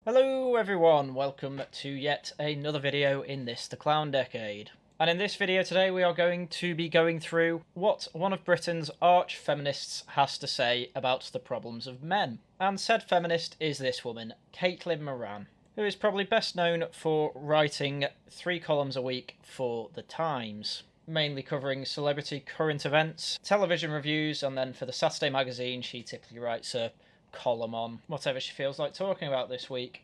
Hello everyone, welcome to yet another video in this The Clown Decade. And in this video today we are going to be going through what one of Britain's arch-feminists has to say about the problems of men. And said feminist is this woman, Caitlin Moran, who is probably best known for writing 3 columns a week for The Times, mainly covering celebrity current events, television reviews, and then for the Saturday magazine she typically writes a column on whatever she feels like talking about this week.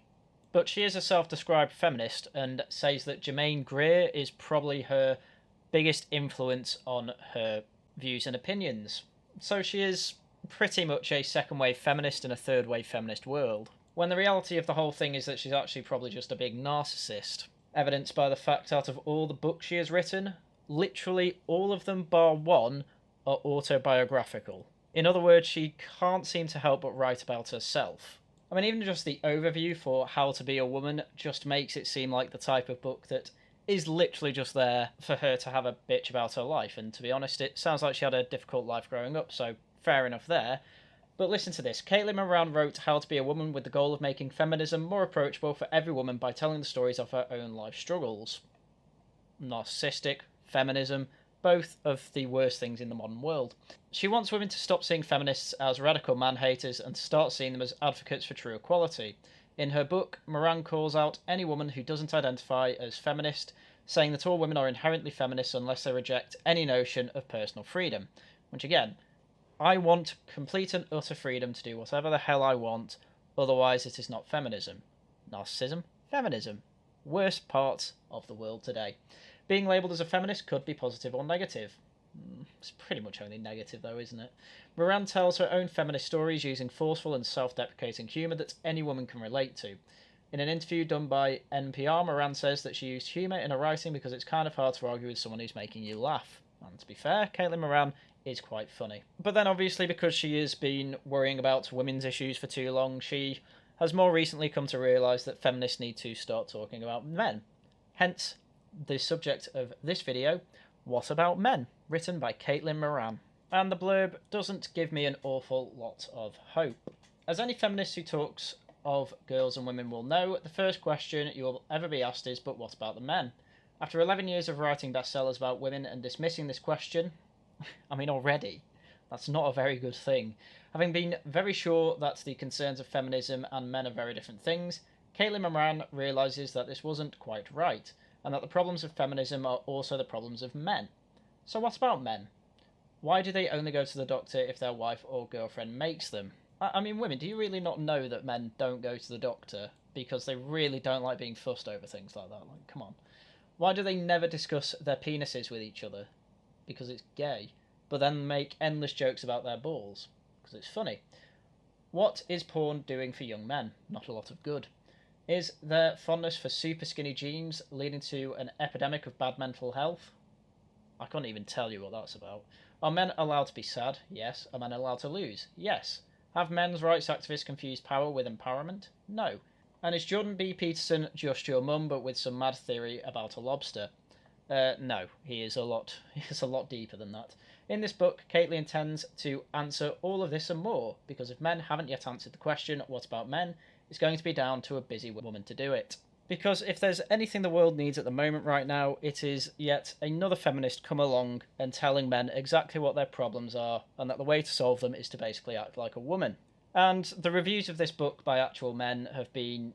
But she is a self-described feminist and says that Germaine Greer is probably her biggest influence on her views and opinions. So she is pretty much a second-wave feminist in a third-wave feminist world, when the reality of the whole thing is that she's actually probably just a big narcissist, evidenced by the fact out of all the books she has written, literally all of them bar one are autobiographical. In other words, she can't seem to help but write about herself. I mean, even just the overview for How to Be a Woman just makes it seem like the type of book that is literally just there for her to have a bitch about her life, and to be honest, it sounds like she had a difficult life growing up, so fair enough there. But listen to this. Caitlin Moran wrote How to Be a Woman with the goal of making feminism more approachable for every woman by telling the stories of her own life struggles. Narcissistic, feminism, both of the worst things in the modern world. She wants women to stop seeing feminists as radical man-haters and to start seeing them as advocates for true equality. In her book, Moran calls out any woman who doesn't identify as feminist, saying that all women are inherently feminists unless they reject any notion of personal freedom. Which again, I want complete and utter freedom to do whatever the hell I want, otherwise it is not feminism. Narcissism? Feminism. Worst parts of the world today. Being labelled as a feminist could be positive or negative. It's pretty much only negative though, isn't it? Moran tells her own feminist stories using forceful and self-deprecating humour that any woman can relate to. In an interview done by NPR, Moran says that she used humour in her writing because it's kind of hard to argue with someone who's making you laugh. And to be fair, Caitlin Moran is quite funny. But then obviously because she has been worrying about women's issues for too long, she has more recently come to realise that feminists need to start talking about men. Hence, the subject of this video, What About Men? Written by Caitlin Moran. And the blurb doesn't give me an awful lot of hope. As any feminist who talks of girls and women will know, the first question you will ever be asked is, but what about the men? After 11 years of writing bestsellers about women and dismissing this question, I mean already, that's not a very good thing. Having been very sure that the concerns of feminism and men are very different things, Caitlin Moran realises that this wasn't quite right, and that the problems of feminism are also the problems of men. So what about men? Why do they only go to the doctor if their wife or girlfriend makes them? I mean, women, do you really not know that men don't go to the doctor because they really don't like being fussed over things like that? Like, come on. Why do they never discuss their penises with each other? Because it's gay. But then make endless jokes about their balls? Because it's funny. What is porn doing for young men? Not a lot of good. Is their fondness for super skinny jeans leading to an epidemic of bad mental health? I can't even tell you what that's about. Are men allowed to be sad? Yes. Are men allowed to lose? Yes. Have men's rights activists confused power with empowerment? No. And is Jordan B. Peterson just your mum but with some mad theory about a lobster? No. He is a lot deeper than that. In this book, Caitlin intends to answer all of this and more, because if men haven't yet answered the question, what about men? It's going to be down to a busy woman to do it. Because if there's anything the world needs at the moment right now, it is yet another feminist come along and telling men exactly what their problems are, and that the way to solve them is to basically act like a woman. And the reviews of this book by actual men have been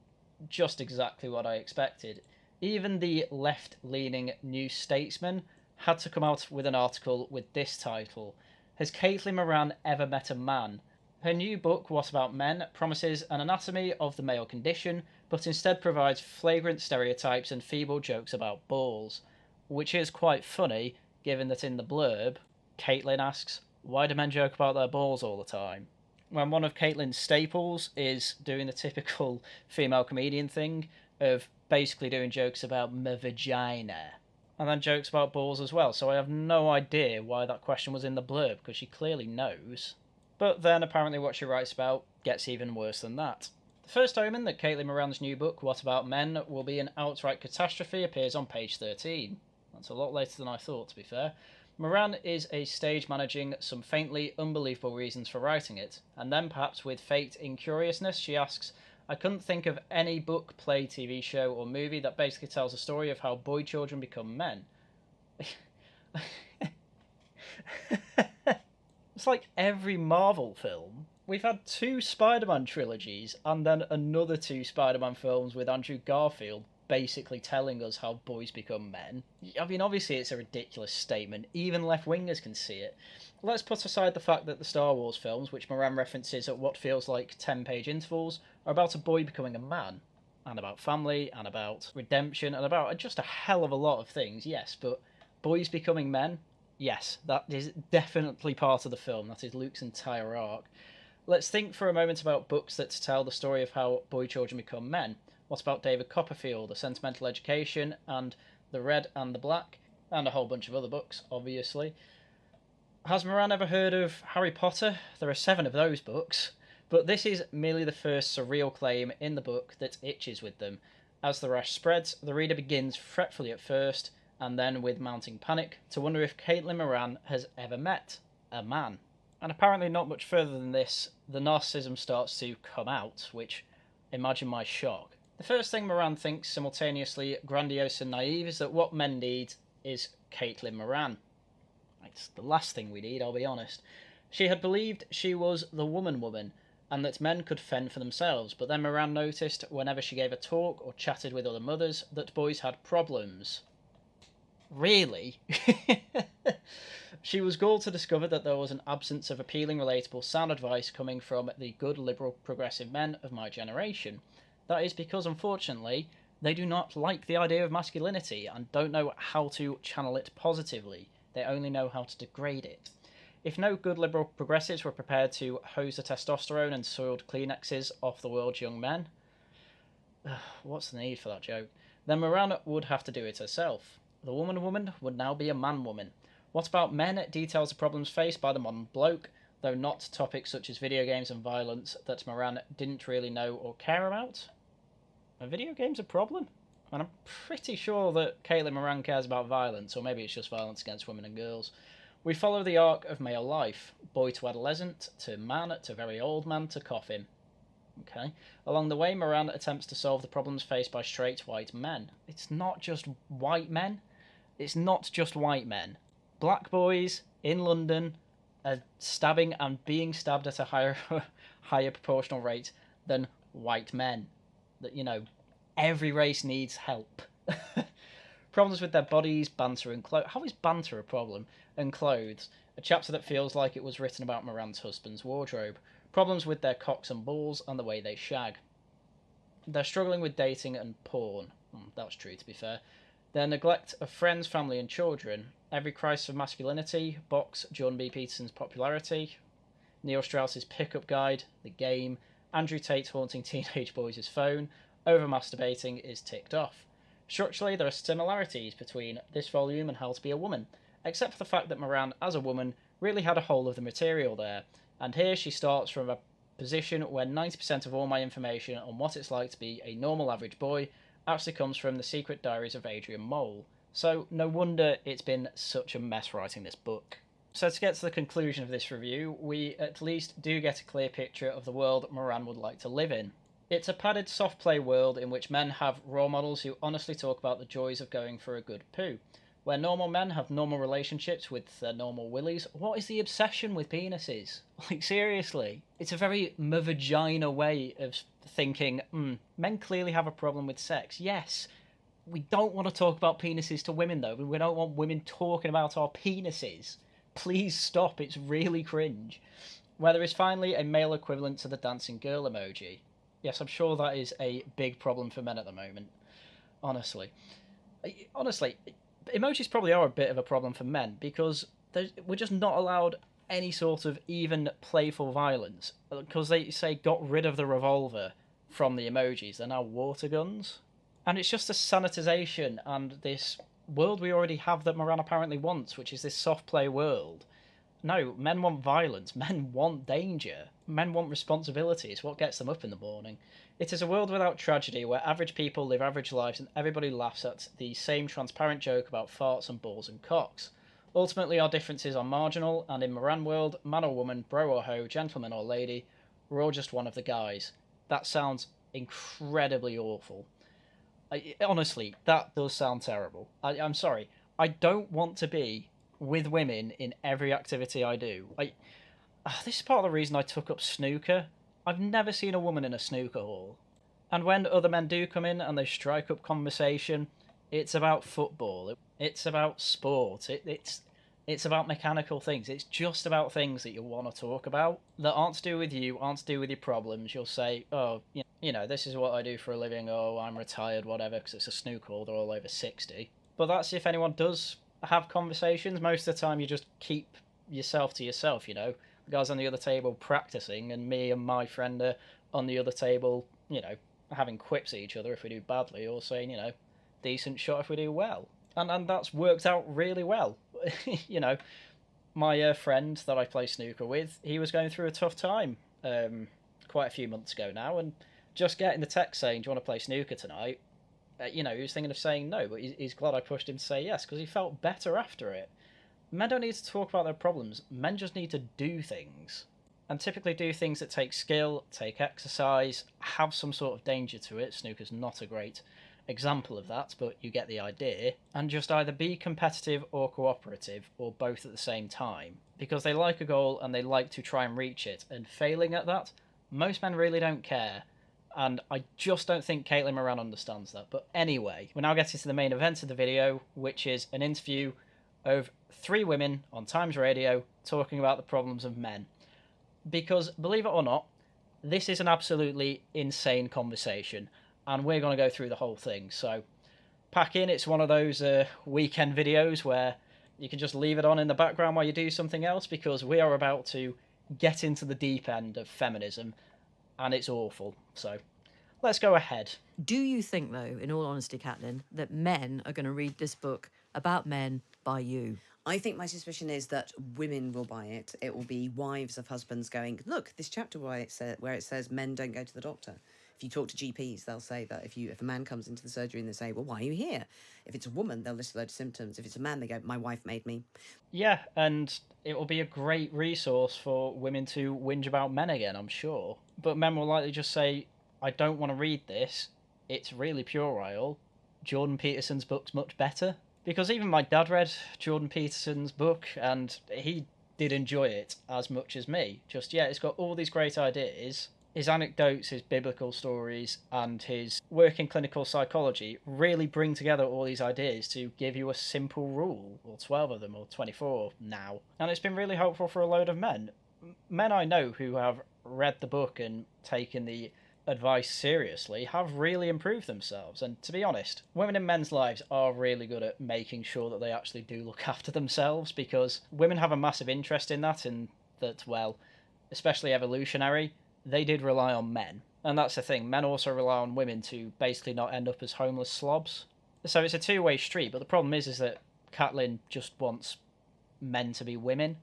just exactly what I expected. Even the left-leaning New Statesman had to come out with an article with this title: Has Caitlin Moran ever met a man? Her new book, What About Men, promises an anatomy of the male condition, but instead provides flagrant stereotypes and feeble jokes about balls. Which is quite funny, given that in the blurb, Caitlin asks, why do men joke about their balls all the time? When one of Caitlin's staples is doing the typical female comedian thing of basically doing jokes about my vagina, and then jokes about balls as well, so I have no idea why that question was in the blurb, because she clearly knows. But then apparently what she writes about gets even worse than that. The first omen that Caitlin Moran's new book, What About Men, will be an outright catastrophe appears on page 13. That's a lot later than I thought, to be fair. Moran is a stage managing some faintly unbelievable reasons for writing it, and then perhaps with faked incuriousness she asks, I couldn't think of any book, play, TV show, or movie that basically tells a story of how boy children become men. It's like every Marvel film. We've had 2 Spider-Man trilogies and then another 2 Spider-Man films with Andrew Garfield basically telling us how boys become men. I mean, obviously it's a ridiculous statement. Even left-wingers can see it. Let's put aside the fact that the Star Wars films, which Moran references at what feels like 10-page intervals, are about a boy becoming a man, and about family, and about redemption, and about just a hell of a lot of things, yes, but boys becoming men? Yes, that is definitely part of the film. That is Luke's entire arc. Let's think for a moment about books that tell the story of how boy children become men. What about David Copperfield, A Sentimental Education, and The Red and the Black, and a whole bunch of other books, obviously. Has Moran ever heard of Harry Potter? There are 7 of those books, but this is merely the first surreal claim in the book that itches with them. As the rash spreads, the reader begins fretfully at first, and then with mounting panic, to wonder if Caitlin Moran has ever met a man. And apparently not much further than this, the narcissism starts to come out, which, imagine my shock. The first thing Moran thinks, simultaneously grandiose and naive, is that what men need is Caitlin Moran. It's the last thing we need, I'll be honest. She had believed she was the woman, and that men could fend for themselves, but then Moran noticed, whenever she gave a talk or chatted with other mothers, that boys had problems. Really? She was galled to discover that there was an absence of appealing, relatable, sound advice coming from the good, liberal, progressive men of my generation. That is because, unfortunately, they do not like the idea of masculinity and don't know how to channel it positively. They only know how to degrade it. If no good liberal progressives were prepared to hose the testosterone and soiled Kleenexes off the world's young men, what's the need for that joke? Then Moran would have to do it herself. The woman would now be a man-woman. What about men details the problems faced by the modern bloke, though not topics such as video games and violence that Moran didn't really know or care about. Are video games a problem? And I'm pretty sure that Caitlin Moran cares about violence, or maybe it's just violence against women and girls. We follow the arc of male life, boy to adolescent, to man, to very old man, to coffin. Okay. Along the way, Moran attempts to solve the problems faced by straight white men. It's not just white men. It's not just white men. Black boys in London are stabbing and being stabbed at a higher proportional rate than white men. That, you know, every race needs help. Problems with their bodies, banter and clothes. How is banter a problem? And clothes. A chapter that feels like it was written about Moran's husband's wardrobe. Problems with their cocks and balls and the way they shag. They're struggling with dating and porn. That's true, to be fair. Their neglect of friends, family and children. Every crisis of masculinity. Box, Jordan B. Peterson's popularity. Neil Strauss's pickup guide. The game. Andrew Tate haunting teenage boys' phone. Over-masturbating is ticked off. Structurally, there are similarities between this volume and How to Be a Woman, except for the fact that Moran, as a woman, really had a hold of the material there. And here she starts from a position where 90% of all my information on what it's like to be a normal average boy actually comes from the secret diaries of Adrian Mole. So no wonder it's been such a mess writing this book. So to get to the conclusion of this review, we at least do get a clear picture of the world Moran would like to live in. It's a padded soft play world in which men have role models who honestly talk about the joys of going for a good poo. Where normal men have normal relationships with their normal willies, what is the obsession with penises? Like, seriously. It's a very vagina way of thinking, men clearly have a problem with sex. Yes, we don't want to talk about penises to women, though. We don't want women talking about our penises. Please stop, it's really cringe. Where there is finally a male equivalent to the dancing girl emoji. Yes, I'm sure that is a big problem for men at the moment. Honestly, emojis probably are a bit of a problem for men because we're just not allowed any sort of even playful violence because they say got rid of the revolver from the emojis. They're now water guns. And it's just a sanitization and this world we already have that Moran apparently wants, which is this soft play world. No, men want violence. Men want danger. Men want responsibility. It's what gets them up in the morning. It is a world without tragedy, where average people live average lives and everybody laughs at the same transparent joke about farts and balls and cocks. Ultimately, our differences are marginal, and in Moran world, man or woman, bro or hoe, gentleman or lady, we're all just one of the guys. That sounds incredibly awful. Honestly, that does sound terrible. I'm sorry. I don't want to be with women in every activity I do. This is part of the reason I took up snooker. I've never seen a woman in a snooker hall. And when other men do come in and they strike up conversation, it's about football. It's about sport. It's about mechanical things. It's just about things that you want to talk about that aren't to do with you, aren't to do with your problems. You'll say, oh, this is what I do for a living. Oh, I'm retired, whatever, because it's a snooker hall. They're all over 60. But that's if anyone does have conversations. Most of the time, you just keep yourself to yourself, The guy's on the other table practicing, and me and my friend are on the other table, having quips at each other if we do badly, or saying, decent shot if we do well. And that's worked out really well. My friend that I play snooker with, he was going through a tough time quite a few months ago now, and just getting the text saying, do you want to play snooker tonight? He was thinking of saying no, but he's glad I pushed him to say yes, because he felt better after it. Men don't need to talk about their problems. Men just need to do things. And typically do things that take skill, take exercise, have some sort of danger to it. Snooker's not a great example of that, but you get the idea. And just either be competitive or cooperative, or both at the same time. Because they like a goal and they like to try and reach it. And failing at that, most men really don't care. And I just don't think Caitlin Moran understands that. But anyway, we're now getting to the main event of the video, which is an interview of 3 women on Times Radio talking about the problems of men. Because, believe it or not, this is an absolutely insane conversation, and we're going to go through the whole thing. So, pack in. It's one of those weekend videos where you can just leave it on in the background while you do something else, because we are about to get into the deep end of feminism, and it's awful. So, let's go ahead. Do you think, though, in all honesty, Caitlin, that men are going to read this book about men by you? I think my suspicion is that women will buy it. It will be wives of husbands going, look, this chapter where it says men don't go to the doctor. If you talk to GPs, they'll say that if a man comes into the surgery and they say, well, why are you here? If it's a woman, they'll list a load of symptoms. If it's a man, they go, my wife made me. Yeah, and it will be a great resource for women to whinge about men again, I'm sure. But men will likely just say, I don't want to read this. It's really puerile. Jordan Peterson's book's much better. Because even my dad read Jordan Peterson's book, and he did enjoy it as much as me. It's got all these great ideas. His anecdotes, his biblical stories, and his work in clinical psychology really bring together all these ideas to give you a simple rule, or 12 of them, or 24 now. And it's been really helpful for a load of men. Men I know who have read the book and taken the advice seriously have really improved themselves. And to be honest, women in men's lives are really good at making sure that they actually do look after themselves, because women have a massive interest in that, and that, well, especially evolutionary, they did rely on men. And that's the thing, men also rely on women to basically not end up as homeless slobs. So it's a two-way street, but the problem is that Caitlin just wants men to be women,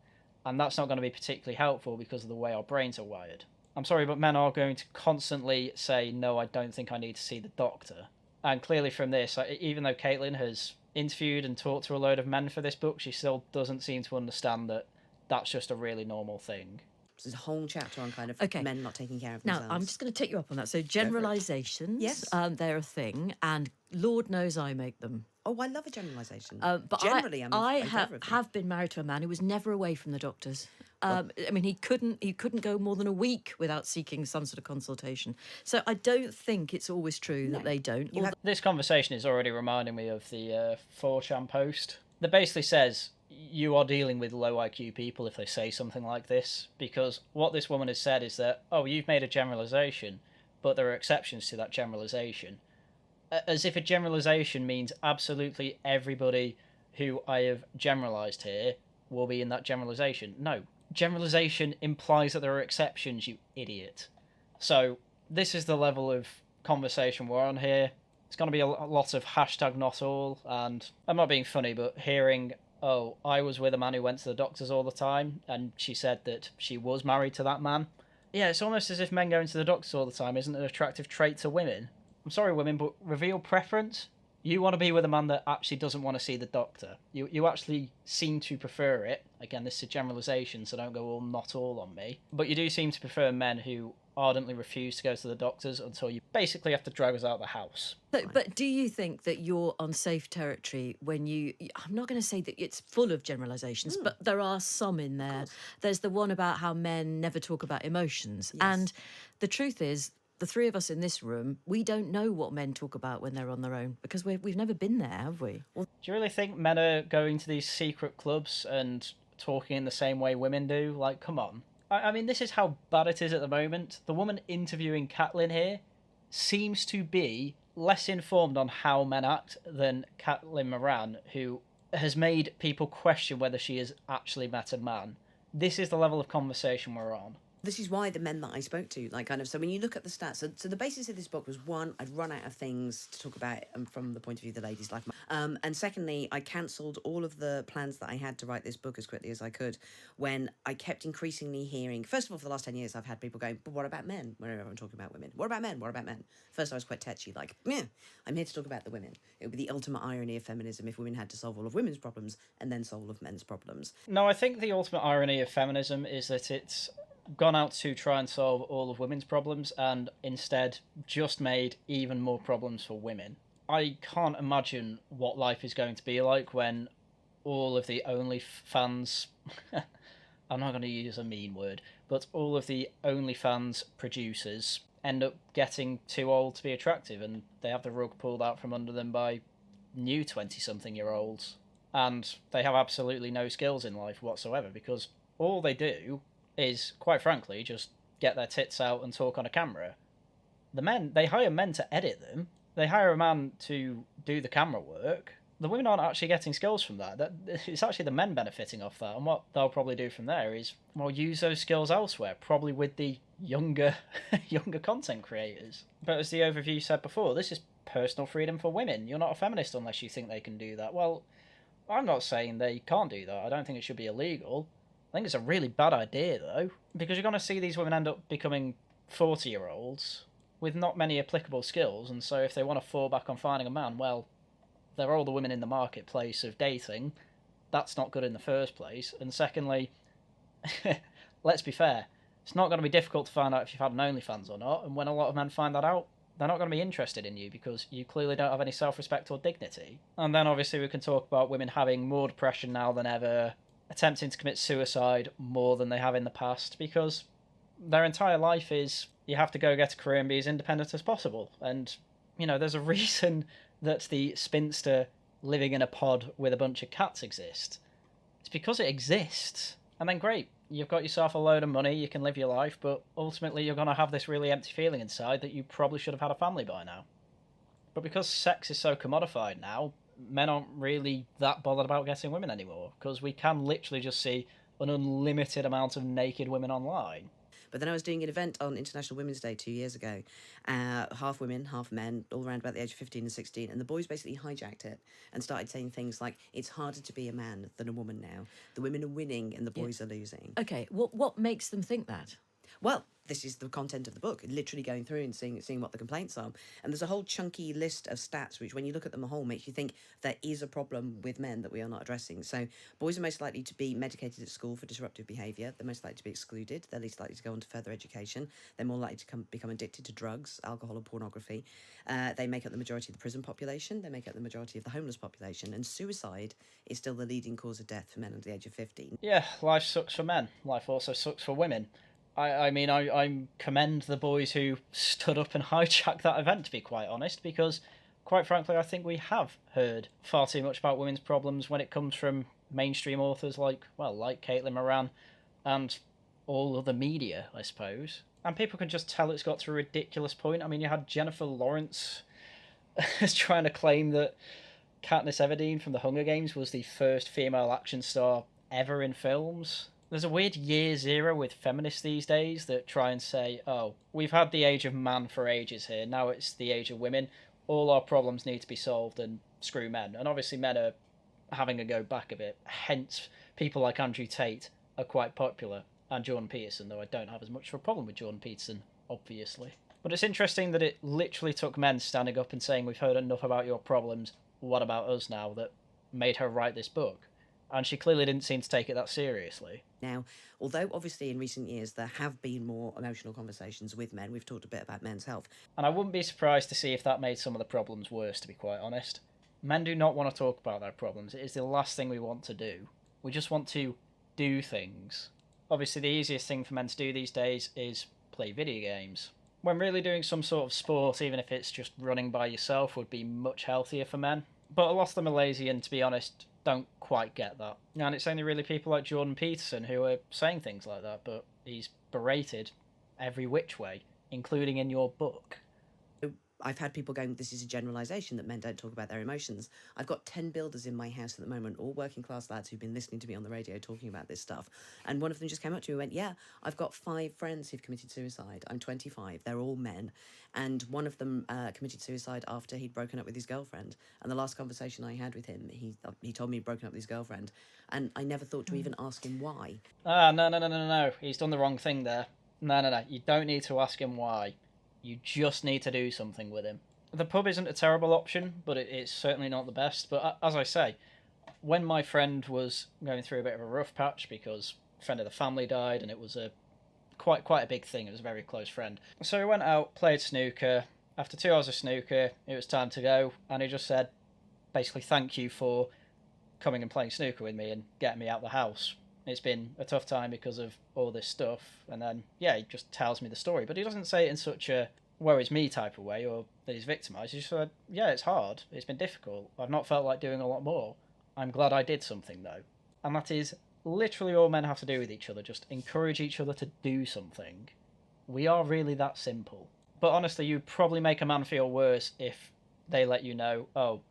and that's not going to be particularly helpful because of the way our brains are wired. I'm sorry, but men are going to constantly say, no, I don't think I need to see the doctor. And clearly from this, even though Caitlin has interviewed and talked to a load of men for this book, she still doesn't seem to understand that that's just a really normal thing. There's a whole chapter on kind of men not taking care of themselves. Now, I'm just going to take you up on that. So generalisations, yes, they're a thing, and Lord knows I make them. Oh, I love a generalisation. But generally, I have been married to a man who was never away from the doctors. I mean, he couldn't go more than a week without seeking some sort of consultation. So I don't think it's always true that they don't. This conversation is already reminding me of the 4chan post that basically says you are dealing with low IQ people if they say something like this, because what this woman has said is that, oh, you've made a generalisation, but there are exceptions to that generalisation. As if a generalisation means absolutely everybody who I have generalised here will be in that generalisation. No. Generalisation implies that there are exceptions, you idiot. So, this is the level of conversation we're on here. It's going to be a lot of hashtag not all, and I'm not being funny, but hearing, oh, I was with a man who went to the doctors all the time, and she said that she was married to that man. Yeah, it's almost as if men going to the doctors all the time isn't an attractive trait to women. I'm sorry, women, but reveal preference? You want to be with a man that actually doesn't want to see the doctor. You actually seem to prefer it. Again, this is a generalisation, so don't go all not all on me. But you do seem to prefer men who ardently refuse to go to the doctors until you basically have to drag us out of the house. But do you think that you're on safe territory when I'm not going to say that it's full of generalisations, but there are some in there. There's the one about how men never talk about emotions. Yes. And the truth is, the three of us in this room, we don't know what men talk about when they're on their own because we've never been there, have we? Do you really think men are going to these secret clubs and talking in the same way women do? Like, come on. I mean, this is how bad it is at the moment. The woman interviewing Caitlin here seems to be less informed on how men act than Caitlin Moran, who has made people question whether she has actually met a man. This is the level of conversation we're on. This is why the men that I spoke to, so when you look at the stats, so the basis of this book was, one, I'd run out of things to talk about from the point of view of the ladies' life. And secondly, I cancelled all of the plans that I had to write this book as quickly as I could when I kept increasingly hearing, first of all, for the last 10 years, I've had people going, but what about men? Whenever I'm talking about women. What about men? What about men? First, I was quite tetchy, I'm here to talk about the women. It would be the ultimate irony of feminism if women had to solve all of women's problems and then solve all of men's problems. No, I think the ultimate irony of feminism is that it's gone out to try and solve all of women's problems and instead just made even more problems for women. I can't imagine what life is going to be like when all of the OnlyFans... I'm not going to use a mean word, but all of the OnlyFans producers end up getting too old to be attractive and they have the rug pulled out from under them by new 20-something-year-olds. And they have absolutely no skills in life whatsoever because all they do is, quite frankly, just get their tits out and talk on a camera. The men, they hire men to edit them. They hire a man to do the camera work. The women aren't actually getting skills from that. It's actually the men benefiting off that. And what they'll probably do from there is, well, use those skills elsewhere, probably with the younger content creators. But as the overview said before, this is personal freedom for women. You're not a feminist unless you think they can do that. Well, I'm not saying they can't do that. I don't think it should be illegal. I think it's a really bad idea, though, because you're going to see these women end up becoming 40-year-olds with not many applicable skills, and so if they want to fall back on finding a man, well, they're all the women in the marketplace of dating. That's not good in the first place. And secondly, let's be fair, it's not going to be difficult to find out if you've had an OnlyFans or not, and when a lot of men find that out, they're not going to be interested in you because you clearly don't have any self-respect or dignity. And then obviously we can talk about women having more depression now than ever, attempting to commit suicide more than they have in the past because their entire life is you have to go get a career and be as independent as possible. And, you know, there's a reason that the spinster living in a pod with a bunch of cats exists. It's because it exists. And then great, you've got yourself a load of money, you can live your life, but ultimately you're going to have this really empty feeling inside that you probably should have had a family by now. But because sex is so commodified now, men aren't really that bothered about getting women anymore because we can literally just see an unlimited amount of naked women online. But then I was doing an event on International Women's Day 2 years ago, half women, half men, all around about the age of 15 and 16, and the boys basically hijacked it and started saying things like, it's harder to be a man than a woman now. The women are winning and the boys are losing. Okay, what makes them think that? Well, this is the content of the book, literally going through and seeing what the complaints are. And there's a whole chunky list of stats, which when you look at them a whole, makes you think there is a problem with men that we are not addressing. So boys are most likely to be medicated at school for disruptive behaviour. They're most likely to be excluded. They're least likely to go on to further education. They're more likely to become addicted to drugs, alcohol and pornography. They make up the majority of the prison population. They make up the majority of the homeless population. And suicide is still the leading cause of death for men under the age of 15. Yeah, life sucks for men. Life also sucks for women. I commend the boys who stood up and hijacked that event, to be quite honest, because, quite frankly, I think we have heard far too much about women's problems when it comes from mainstream authors like Caitlin Moran and all of the media, I suppose. And people can just tell it's got to a ridiculous point. I mean, you had Jennifer Lawrence trying to claim that Katniss Everdeen from the Hunger Games was the first female action star ever in films. There's a weird year zero with feminists these days that try and say, oh, we've had the age of man for ages here, now it's the age of women, all our problems need to be solved and screw men. And obviously men are having a go back a bit, hence people like Andrew Tate are quite popular, and Jordan Peterson, though I don't have as much of a problem with Jordan Peterson, obviously. But it's interesting that it literally took men standing up and saying, we've heard enough about your problems, what about us now, that made her write this book. And she clearly didn't seem to take it that seriously. Now, although obviously in recent years there have been more emotional conversations with men, we've talked a bit about men's health. And I wouldn't be surprised to see if that made some of the problems worse, to be quite honest. Men do not want to talk about their problems. It is the last thing we want to do. We just want to do things. Obviously, the easiest thing for men to do these days is play video games. When really doing some sort of sport, even if it's just running by yourself, would be much healthier for men. But a lot of them are lazy and, to be honest, don't quite get that. And it's only really people like Jordan Peterson who are saying things like that, but he's berated every which way, including in your book. I've had people going, this is a generalisation that men don't talk about their emotions. I've got 10 builders in my house at the moment, all working class lads who've been listening to me on the radio talking about this stuff. And one of them just came up to me and went, yeah, I've got 5 friends who've committed suicide. I'm 25. They're all men. And one of them committed suicide after he'd broken up with his girlfriend. And the last conversation I had with him, he told me he'd broken up with his girlfriend. And I never thought to even ask him why. No. He's done the wrong thing there. No. You don't need to ask him why. You just need to do something with him. The pub isn't a terrible option, but it's certainly not the best. But as I say, when my friend was going through a bit of a rough patch because a friend of the family died, and it was quite a big thing. It was a very close friend. So we went out, played snooker. After 2 hours of snooker, it was time to go, and he just said, basically, thank you for coming and playing snooker with me and getting me out of the house. It's been a tough time because of all this stuff. And then, yeah, he just tells me the story. But he doesn't say it in such a woe is me type of way or that he's victimised. He just said, yeah, it's hard. It's been difficult. I've not felt like doing a lot more. I'm glad I did something, though. And that is literally all men have to do with each other. Just encourage each other to do something. We are really that simple. But honestly, you'd probably make a man feel worse if they let you know, oh,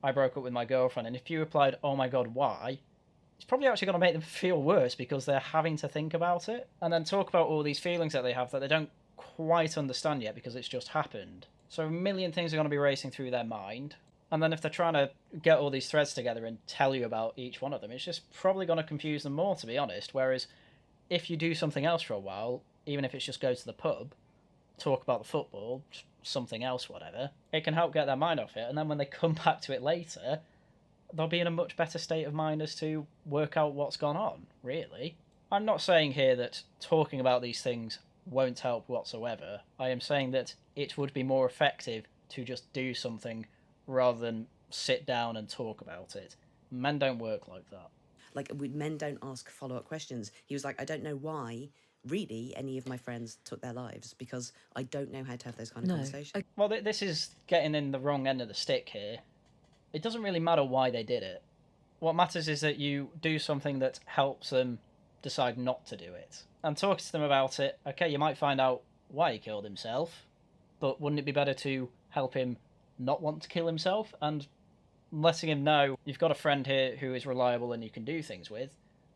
I broke up with my girlfriend. And if you replied, oh my God, why? It's probably actually going to make them feel worse because they're having to think about it and then talk about all these feelings that they have that they don't quite understand yet because it's just happened. So a million things are going to be racing through their mind. And then if they're trying to get all these threads together and tell you about each one of them, it's just probably going to confuse them more, to be honest. Whereas if you do something else for a while, even if it's just go to the pub, talk about the football, something else, whatever, it can help get their mind off it. And then when they come back to it later, they'll be in a much better state of mind as to work out what's gone on, really. I'm not saying here that talking about these things won't help whatsoever. I am saying that it would be more effective to just do something rather than sit down and talk about it. Men don't work like that. Like, men don't ask follow-up questions. He was like, I don't know why, really, any of my friends took their lives because I don't know how to have those kind of conversations. Well, this is getting in the wrong end of the stick here. It doesn't really matter why they did it. What matters is that you do something that helps them decide not to do it. And talking to them about it, okay, you might find out why he killed himself, but wouldn't it be better to help him not want to kill himself and letting him know you've got a friend here who is reliable and you can do things with?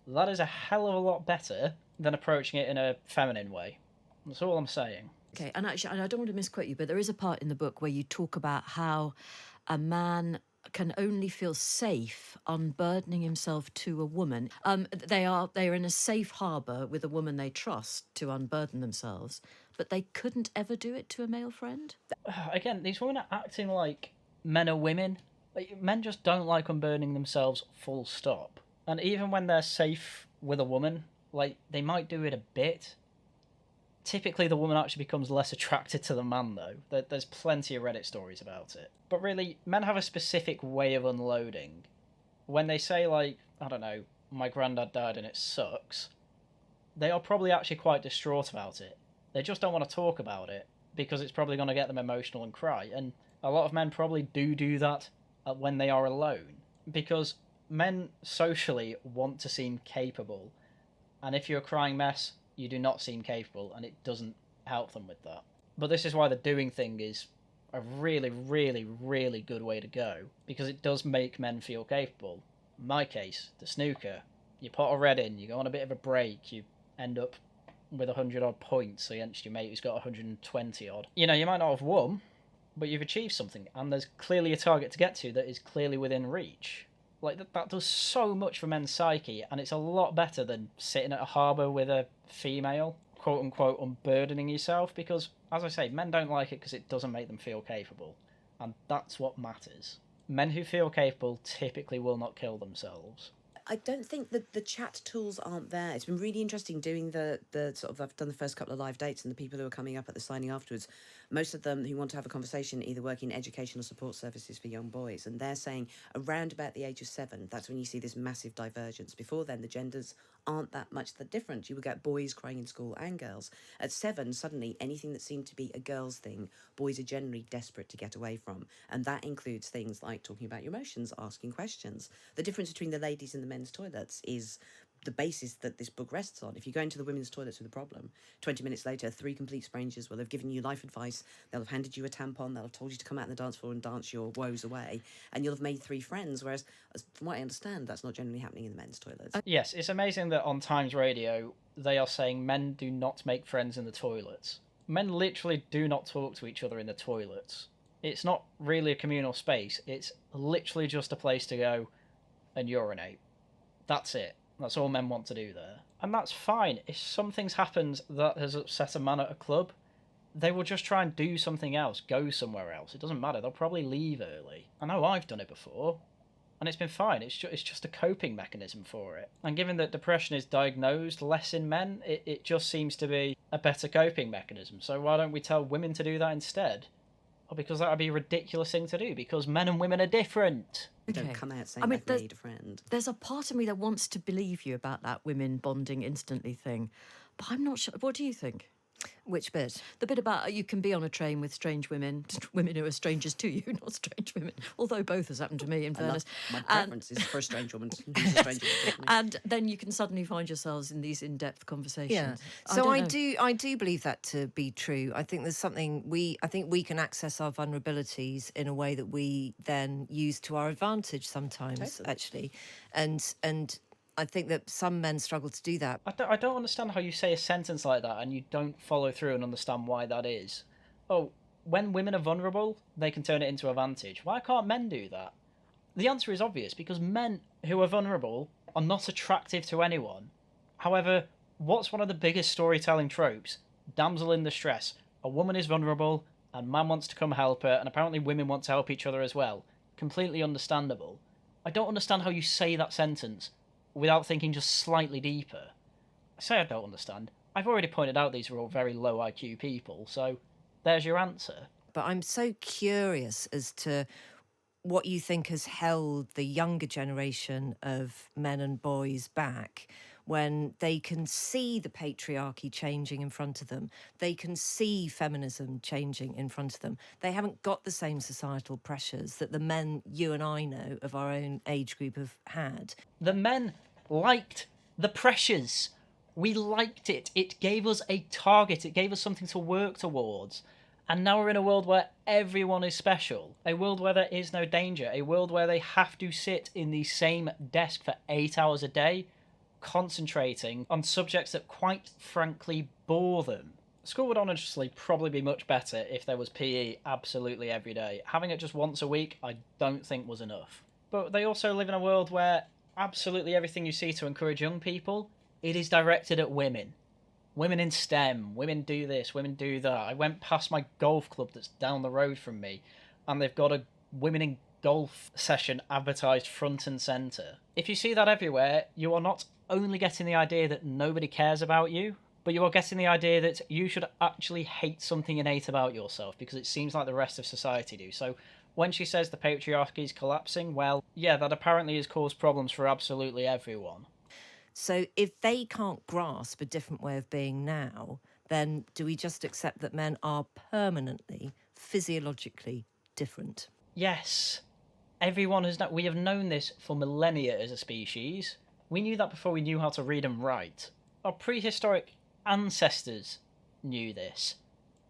That is a hell of a lot better than approaching it in a feminine way. That's all I'm saying. Okay, and actually, I don't want to misquote you, but there is a part in the book where you talk about how a man can only feel safe unburdening himself to a woman. They are in a safe harbour with a woman they trust to unburden themselves, but they couldn't ever do it to a male friend. Again, these women are acting like men are women. Like, men just don't like unburdening themselves, full stop. And even when they're safe with a woman, like, they might do it a bit. Typically, the woman actually becomes less attracted to the man, though. There's plenty of Reddit stories about it. But really, men have a specific way of unloading. When they say, like, I don't know, my granddad died and it sucks, they are probably actually quite distraught about it. They just don't want to talk about it because it's probably going to get them emotional and cry. And a lot of men probably do that when they are alone. Because men socially want to seem capable. And if you're a crying mess, you do not seem capable, and it doesn't help them with that. But this is why the doing thing is a really, really, really good way to go, because it does make men feel capable. In my case, the snooker, you put a red in, you go on a bit of a break, you end up with 100-odd points against your mate who's got 120-odd. You know, you might not have won, but you've achieved something, and there's clearly a target to get to that is clearly within reach. Like, that does so much for men's psyche, and it's a lot better than sitting at a harbour with a female, quote-unquote, unburdening yourself, because As I say, men don't like it because it doesn't make them feel capable. And that's what matters. Men who feel capable typically will not kill themselves. I don't think that the chat tools aren't there. It's been really interesting doing the sort of, I've done the first couple of live dates, and the people who are coming up at the signing afterwards, most of them who want to have a conversation either work in educational support services for young boys, and they're saying around about the age of 7, that's when you see this massive divergence. Before then, the genders aren't that much the difference. You would get boys crying in school and girls. At 7, suddenly anything that seemed to be a girl's thing, boys are generally desperate to get away from, and that includes things like talking about your emotions, asking questions. The difference between the ladies and the men's toilets is the basis that this book rests on. If you go into the women's toilets with a problem, 20 minutes later, 3 complete strangers will have given you life advice, they'll have handed you a tampon, they'll have told you to come out on the dance floor and dance your woes away, and you'll have made 3 friends, whereas, from what I understand, that's not generally happening in the men's toilets. Yes, it's amazing that on Times Radio, they are saying men do not make friends in the toilets. Men literally do not talk to each other in the toilets. It's not really a communal space, it's literally just a place to go and urinate. That's it. That's all men want to do there. And that's fine. If something's happened that has upset a man at a club, they will just try and do something else, go somewhere else. It doesn't matter. They'll probably leave early. I know I've done it before, and it's been fine. It's just a coping mechanism for it. And given that depression is diagnosed less in men, it just seems to be a better coping mechanism. So why don't we tell women to do that instead? Well, because that would be a ridiculous thing to do, because men and women are different. Don't come out saying I've made a friend. There's a part of me that wants to believe you about that women bonding instantly thing, but I'm not sure. What do you think? Which bit? The bit about you can be on a train with strange women, women who are strangers to you, not strange women, although both has happened to me, in fairness. My preference is for a strange woman who's a stranger to me. And then you can suddenly find yourselves in these in-depth conversations. Yeah. So I do believe that to be true. I think there's something I think we can access our vulnerabilities in a way that we then use to our advantage sometimes, Totally. actually. And I think that some men struggle to do that. I don't understand how you say a sentence like that and you don't follow through and understand why that is. Oh, when women are vulnerable, they can turn it into advantage. Why can't men do that? The answer is obvious, because men who are vulnerable are not attractive to anyone. However, what's one of the biggest storytelling tropes? Damsel in distress. A woman is vulnerable, and man wants to come help her, and apparently women want to help each other as well. Completely understandable. I don't understand how you say that sentence without thinking just slightly deeper. I say I don't understand. I've already pointed out these are all very low IQ people, so there's your answer. But I'm so curious as to what you think has held the younger generation of men and boys back when they can see the patriarchy changing in front of them. They can see feminism changing in front of them. They haven't got the same societal pressures that the men you and I know of our own age group have had. The men liked the pressures. We liked it. It gave us a target. It gave us something to work towards. And now we're in a world where everyone is special. A world where there is no danger. A world where they have to sit in the same desk for 8 hours a day, concentrating on subjects that quite frankly bore them. School would honestly probably be much better if there was PE absolutely every day. Having it just once a week, I don't think was enough. But they also live in a world where absolutely everything you see to encourage young people, it is directed at women. Women in STEM, women do this, women do that. I went past my golf club that's down the road from me, and they've got a women in golf session advertised front and centre. If you see that everywhere, you are not only getting the idea that nobody cares about you, but you are getting the idea that you should actually hate something innate about yourself, because it seems like the rest of society do. So when she says the patriarchy is collapsing, well, yeah, that apparently has caused problems for absolutely everyone. So if they can't grasp a different way of being now, then do we just accept that men are permanently, physiologically different? Yes. Everyone has we have known this for millennia as a species. We knew that before we knew how to read and write. Our prehistoric ancestors knew this.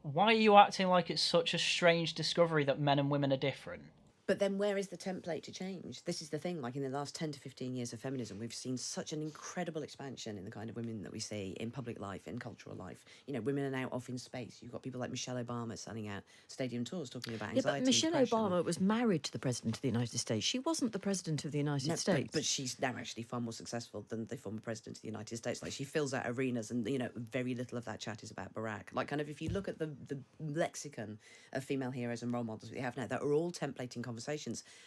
Why are you acting like it's such a strange discovery that men and women are different? But then where is the template to change? This is the thing, like in the last 10 to 15 years of feminism, we've seen such an incredible expansion in the kind of women that we see in public life, in cultural life. You know, women are now off in space. You've got people like Michelle Obama selling out stadium tours talking about anxiety. Yeah, but Michelle and depression. Obama was married to the President of the United States. She wasn't the President of the United States. But she's now actually far more successful than the former President of the United States. Like, she fills out arenas, and, you know, very little of that chat is about Barack. Like, kind of, if you look at the lexicon of female heroes and role models we have now, that are all templating conversations,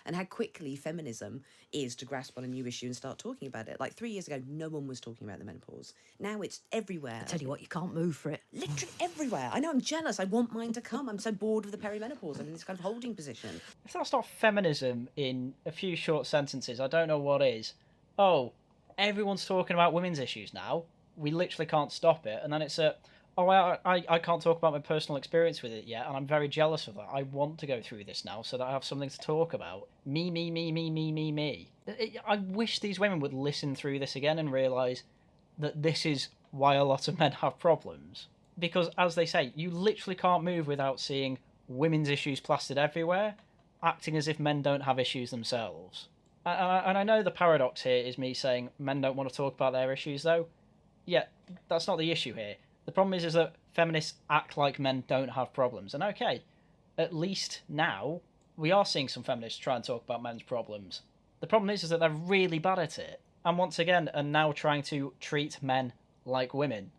and how quickly feminism is to grasp on a new issue and start talking about it. Like 3 years ago, no one was talking about the menopause. Now it's everywhere. I tell you what, you can't move for it. Literally everywhere. I know, I'm jealous. I want mine to come. I'm so bored of the perimenopause. I'm in this kind of holding position. If that's not feminism in a few short sentences, I don't know what is. Oh, everyone's talking about women's issues now. We literally can't stop it. And then it's I can't talk about my personal experience with it yet, and I'm very jealous of that. I want to go through this now so that I have something to talk about. Me. I wish these women would listen through this again and realise that this is why a lot of men have problems. Because, as they say, you literally can't move without seeing women's issues plastered everywhere, acting as if men don't have issues themselves. And I know the paradox here is me saying men don't want to talk about their issues, though. Yeah, that's not the issue here. The problem is that feminists act like men don't have problems. And okay, at least now, we are seeing some feminists try and talk about men's problems. The problem is that they're really bad at it. And once again, are now trying to treat men like women.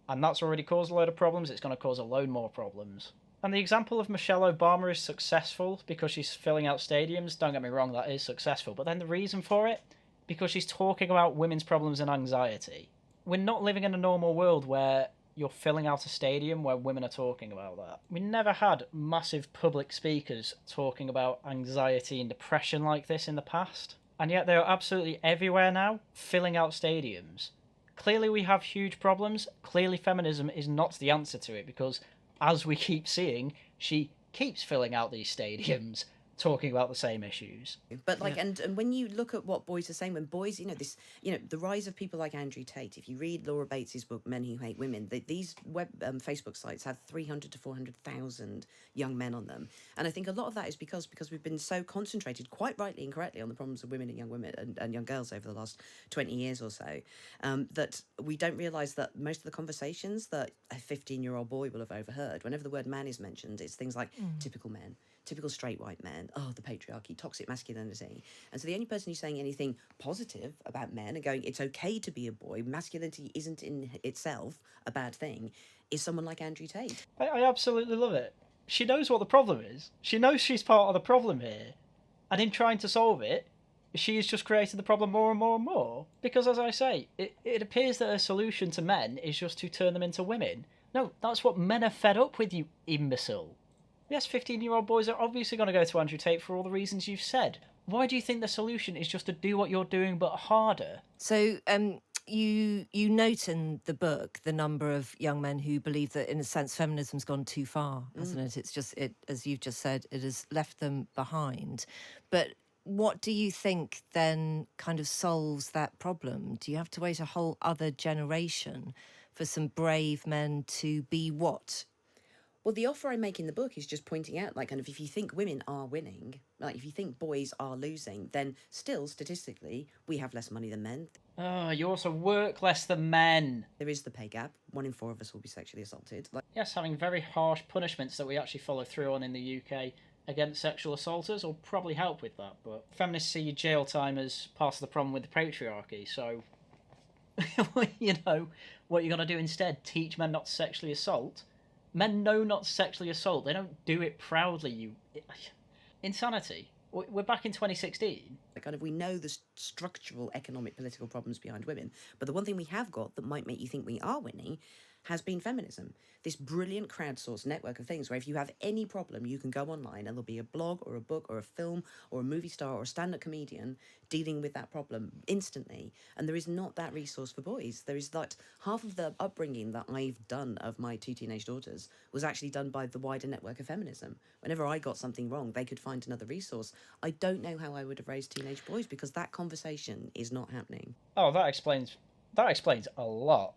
And that's already caused a load of problems. It's going to cause a load more problems. And the example of Michelle Obama is successful because she's filling out stadiums. Don't get me wrong, that is successful. But then the reason for it? Because she's talking about women's problems and anxiety. We're not living in a normal world where you're filling out a stadium where women are talking about that. We never had massive public speakers talking about anxiety and depression like this in the past. And yet they are absolutely everywhere now, filling out stadiums. Clearly we have huge problems. Clearly feminism is not the answer to it, because as we keep seeing, she keeps filling out these stadiums, talking about the same issues. But like, and when you look at what boys are saying, when boys, the rise of people like Andrew Tate, if you read Laura Bates's book, Men Who Hate Women, these web Facebook sites have 300 to 400,000 young men on them. And I think a lot of that is because we've been so concentrated, quite rightly and correctly, on the problems of women and young women and young girls over the last 20 years or so, that we don't realise that most of the conversations that a 15-year-old boy will have overheard, whenever the word man is mentioned, it's things like typical men, typical straight white men, the patriarchy, toxic masculinity. And so the only person who's saying anything positive about men and going, it's okay to be a boy, masculinity isn't in itself a bad thing, is someone like Andrew Tate. I absolutely love it. She knows what the problem is. She knows she's part of the problem here. And in trying to solve it, she has just created the problem more and more and more. Because, as I say, it appears that her solution to men is just to turn them into women. No, that's what men are fed up with, you imbecile. Yes, 15-year-old boys are obviously going to go to Andrew Tate for all the reasons you've said. Why do you think the solution is just to do what you're doing but harder? So you note in the book the number of young men who believe that, in a sense, feminism's gone too far, hasn't it? It's just, as you've just said, it has left them behind. But what do you think then kind of solves that problem? Do you have to wait a whole other generation for some brave men to be what? Well, the offer I make in the book is just pointing out, like, kind of, if you think women are winning, like, if you think boys are losing, then still, statistically, we have less money than men. Oh, you also work less than men. There is the pay gap. 1 in 4 of us will be sexually assaulted. Yes, having very harsh punishments that we actually follow through on in the UK against sexual assaulters will probably help with that, but feminists see jail time as part of the problem with the patriarchy, so, you know, what you're going to do instead, teach men not to sexually assault? Men know not to sexually assault. They don't do it proudly, Insanity. We're back in 2016. Kind of, we know the structural economic political problems behind women, but the one thing we have got that might make you think we are winning has been feminism. This brilliant crowdsourced network of things where if you have any problem, you can go online and there'll be a blog or a book or a film or a movie star or a stand-up comedian dealing with that problem instantly. And there is not that resource for boys. There is that half of the upbringing that I've done of my 2 teenage daughters was actually done by the wider network of feminism. Whenever I got something wrong, they could find another resource. I don't know how I would have raised teenage boys because that conversation is not happening. Oh, that explains a lot.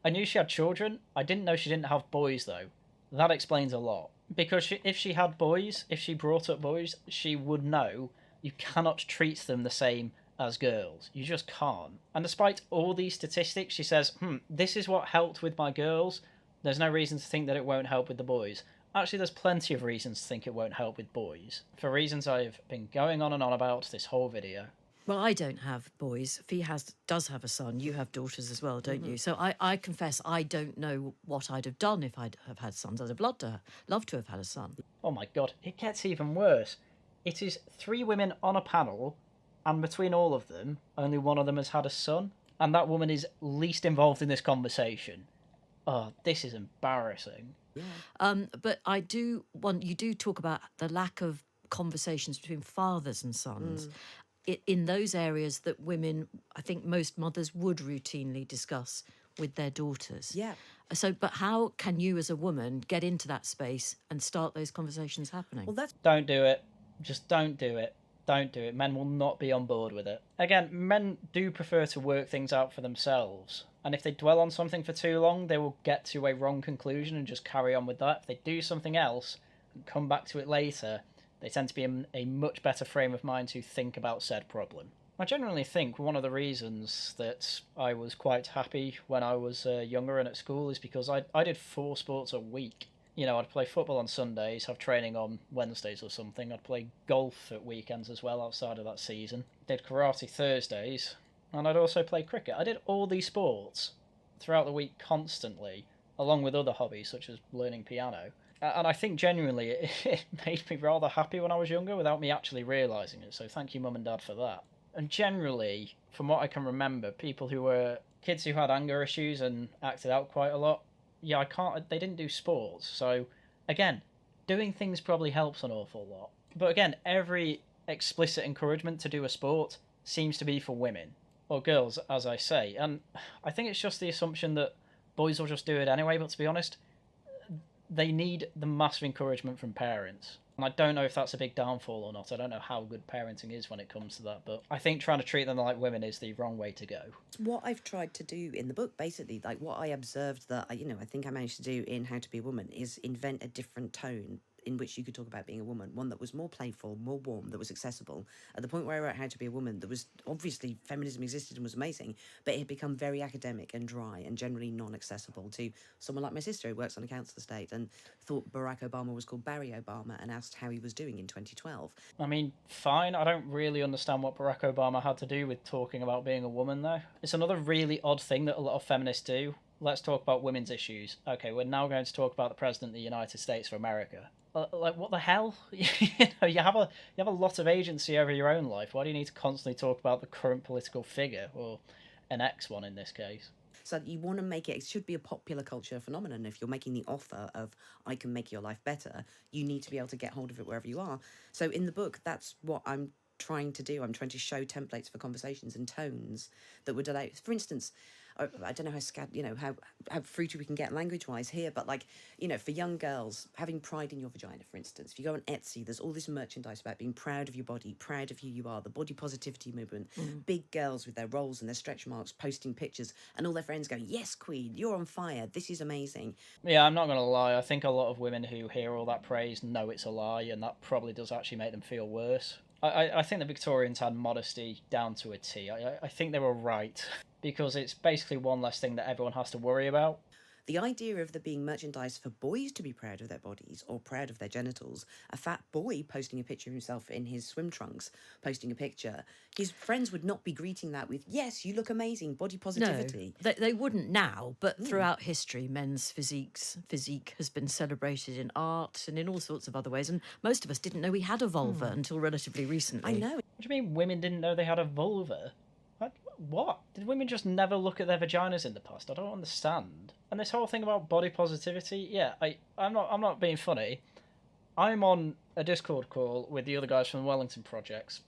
I knew she had children. I didn't know she didn't have boys, though. That explains a lot. Because if she had boys, if she brought up boys, she would know you cannot treat them the same as girls. You just can't. And despite all these statistics, she says, this is what helped with my girls. There's no reason to think that it won't help with the boys. Actually, there's plenty of reasons to think it won't help with boys, for reasons I've been going on and on about this whole video. Well, I don't have boys. Fee does have a son. You have daughters as well, don't you? So I confess I don't know what I'd have done if I'd have had sons. I'd have loved to have had a son. Oh my god, it gets even worse. It is 3 women on a panel, and between all of them, only one of them has had a son, and that woman is least involved in this conversation. Oh, this is embarrassing. Yeah. But you do talk about the lack of conversations between fathers and sons. In those areas that women, I think most mothers would routinely discuss with their daughters. Yeah. So, but how can you as a woman get into that space and start those conversations happening? Well, Don't do it. Just don't do it. Don't do it. Men will not be on board with it. Again, men do prefer to work things out for themselves. And if they dwell on something for too long, they will get to a wrong conclusion and just carry on with that. If they do something else and come back to it later, they tend to be in a much better frame of mind to think about said problem. I generally think one of the reasons that I was quite happy when I was younger and at school is because I did 4 sports a week. You know, I'd play football on Sundays, have training on Wednesdays or something. I'd play golf at weekends as well outside of that season. Did karate Thursdays, and I'd also play cricket. I did all these sports throughout the week constantly, along with other hobbies such as learning piano. And I think genuinely it made me rather happy when I was younger without me actually realising it. So thank you, Mum and Dad, for that. And generally, from what I can remember, people who were kids who had anger issues and acted out quite a lot, they didn't do sports. So again, doing things probably helps an awful lot. But again, every explicit encouragement to do a sport seems to be for women. Or girls, as I say. And I think it's just the assumption that boys will just do it anyway, but to be honest, they need the massive encouragement from parents. And I don't know if that's a big downfall or not. I don't know how good parenting is when it comes to that, but I think trying to treat them like women is the wrong way to go. What I've tried to do in the book, basically, like what I observed that, I think I managed to do in How to Be a Woman is invent a different tone in which you could talk about being a woman, one that was more playful, more warm, that was accessible. At the point where I wrote How to Be a Woman, there was obviously feminism existed and was amazing, but it had become very academic and dry and generally non-accessible to someone like my sister who works on a council estate and thought Barack Obama was called Barry Obama and asked how he was doing in 2012. I mean, fine. I don't really understand what Barack Obama had to do with talking about being a woman, though. It's another really odd thing that a lot of feminists do. Let's talk about women's issues. Okay, we're now going to talk about the President of the United States of America. Like, what the hell? You have a lot of agency over your own life. Why do you need to constantly talk about the current political figure, or an ex-one in this case? So you want to make it should be a popular culture phenomenon. If you're making the offer of, I can make your life better, you need to be able to get hold of it wherever you are. So in the book, that's what I'm trying to do. I'm trying to show templates for conversations and tones that would allow, for instance, I don't know how fruity we can get language-wise here, but for young girls, having pride in your vagina, for instance. If you go on Etsy, there's all this merchandise about being proud of your body, proud of who you are, the body positivity movement. Big girls with their rolls and their stretch marks posting pictures and all their friends going, yes, queen, you're on fire, this is amazing. Yeah, I'm not going to lie. I think a lot of women who hear all that praise know it's a lie, and that probably does actually make them feel worse. I think the Victorians had modesty down to a T. I think they were right, because it's basically one less thing that everyone has to worry about. The idea of there being merchandise for boys to be proud of their bodies or proud of their genitals, a fat boy posting a picture of himself in his swim trunks, posting a picture, his friends would not be greeting that with, yes, you look amazing, body positivity. No, they wouldn't now, but throughout history, men's physique has been celebrated in art and in all sorts of other ways, and most of us didn't know we had a vulva until relatively recently. I know. What do you mean women didn't know they had a vulva? What? Did women just never look at their vaginas in the past? I don't understand. And this whole thing about body positivity, I'm not being funny. I'm on a Discord call with the other guys from the Wellington Project.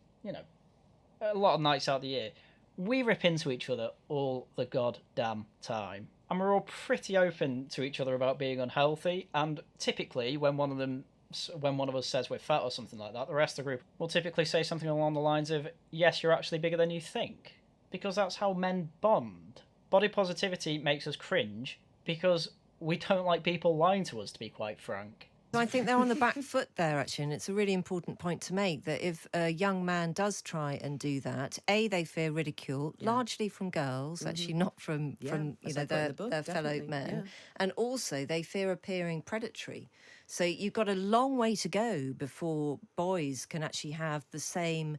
A lot of nights out of the year. We rip into each other all the goddamn time. And we're all pretty open to each other about being unhealthy, and typically when one of us says we're fat or something like that, the rest of the group will typically say something along the lines of, yes, you're actually bigger than you think. Because that's how men bond. Body positivity makes us cringe because we don't like people lying to us, to be quite frank. I think they're on the back foot there, actually, and it's a really important point to make that if a young man does try and do that, A, they fear ridicule, largely from girls, actually not from their fellow men, and also they fear appearing predatory. So you've got a long way to go before boys can actually have the same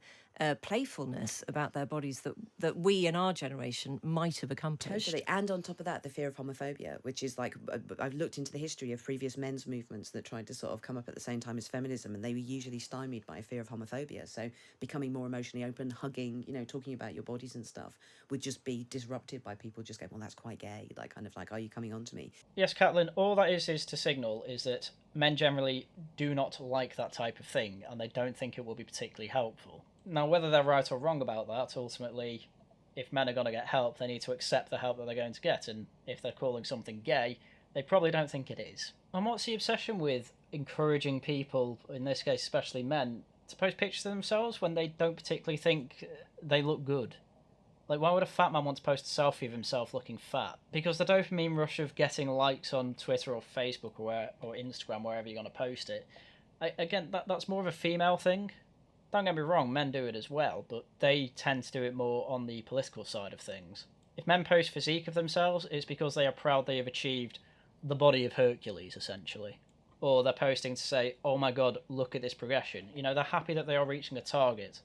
playfulness about their bodies that we in our generation might have accomplished. Totally. And on top of that, the fear of homophobia, which is like, I've looked into the history of previous men's movements that tried to sort of come up at the same time as feminism, and they were usually stymied by a fear of homophobia. So becoming more emotionally open, hugging, talking about your bodies and stuff would just be disrupted by people just going, well, that's quite gay. Like, kind of like, are you coming on to me? Yes, Caitlin, all that is to signal is that men generally do not like that type of thing, and they don't think it will be particularly helpful. Now, whether they're right or wrong about that, ultimately, if men are going to get help, they need to accept the help that they're going to get, and if they're calling something gay, they probably don't think it is. And what's the obsession with encouraging people, in this case especially men, to post pictures of themselves when they don't particularly think they look good? Like, why would a fat man want to post a selfie of himself looking fat? Because the dopamine rush of getting likes on Twitter or Facebook or Instagram, wherever you're going to post it, that's more of a female thing. Don't get me wrong, men do it as well, but they tend to do it more on the political side of things. If men post physique of themselves, it's because they are proud they have achieved the body of Hercules, essentially. Or they're posting to say, oh my god, look at this progression. They're happy that they are reaching a target.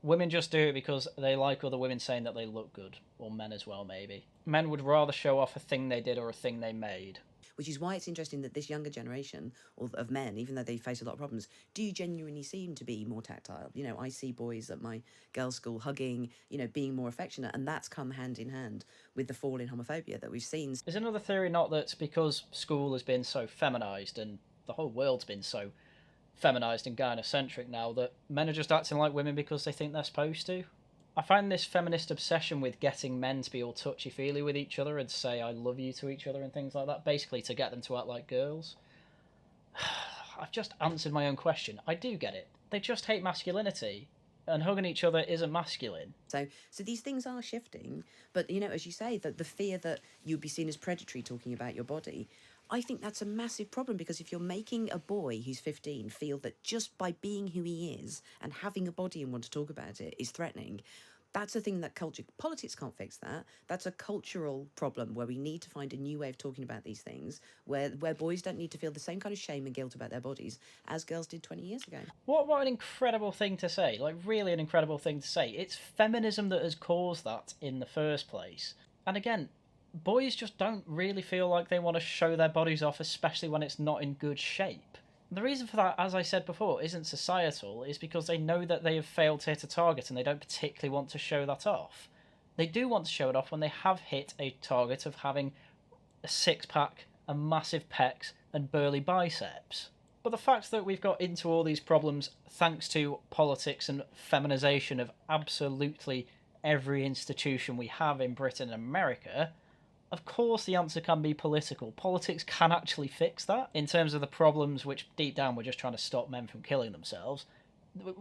Women just do it because they like other women saying that they look good, or men as well, maybe. Men would rather show off a thing they did or a thing they made. Which is why it's interesting that this younger generation of men, even though they face a lot of problems, do genuinely seem to be more tactile. I see boys at my girls' school hugging, being more affectionate, and that's come hand in hand with the fall in homophobia that we've seen. Is another theory not that because school has been so feminised and the whole world's been so feminised and gynocentric now that men are just acting like women because they think they're supposed to? I find this feminist obsession with getting men to be all touchy-feely with each other and say I love you to each other and things like that, basically to get them to act like girls. I've just answered my own question. I do get it. They just hate masculinity, and hugging each other isn't masculine. So these things are shifting, but, as you say, that the fear that you'd be seen as predatory talking about your body, I think that's a massive problem, because if you're making a boy who's 15 feel that just by being who he is and having a body and want to talk about it is threatening, that's a thing that politics can't fix that. That's a cultural problem where we need to find a new way of talking about these things, where boys don't need to feel the same kind of shame and guilt about their bodies as girls did 20 years ago. What an incredible thing to say. Like, really an incredible thing to say. It's feminism that has caused that in the first place. And again, boys just don't really feel like they want to show their bodies off, especially when it's not in good shape. The reason for that, as I said before, isn't societal, is because they know that they have failed to hit a target and they don't particularly want to show that off. They do want to show it off when they have hit a target of having a six-pack, a massive pecs, and burly biceps. But the fact that we've got into all these problems thanks to politics and feminisation of absolutely every institution we have in Britain and America, of course the answer can be political. Politics can actually fix that in terms of the problems which deep down we're just trying to stop men from killing themselves.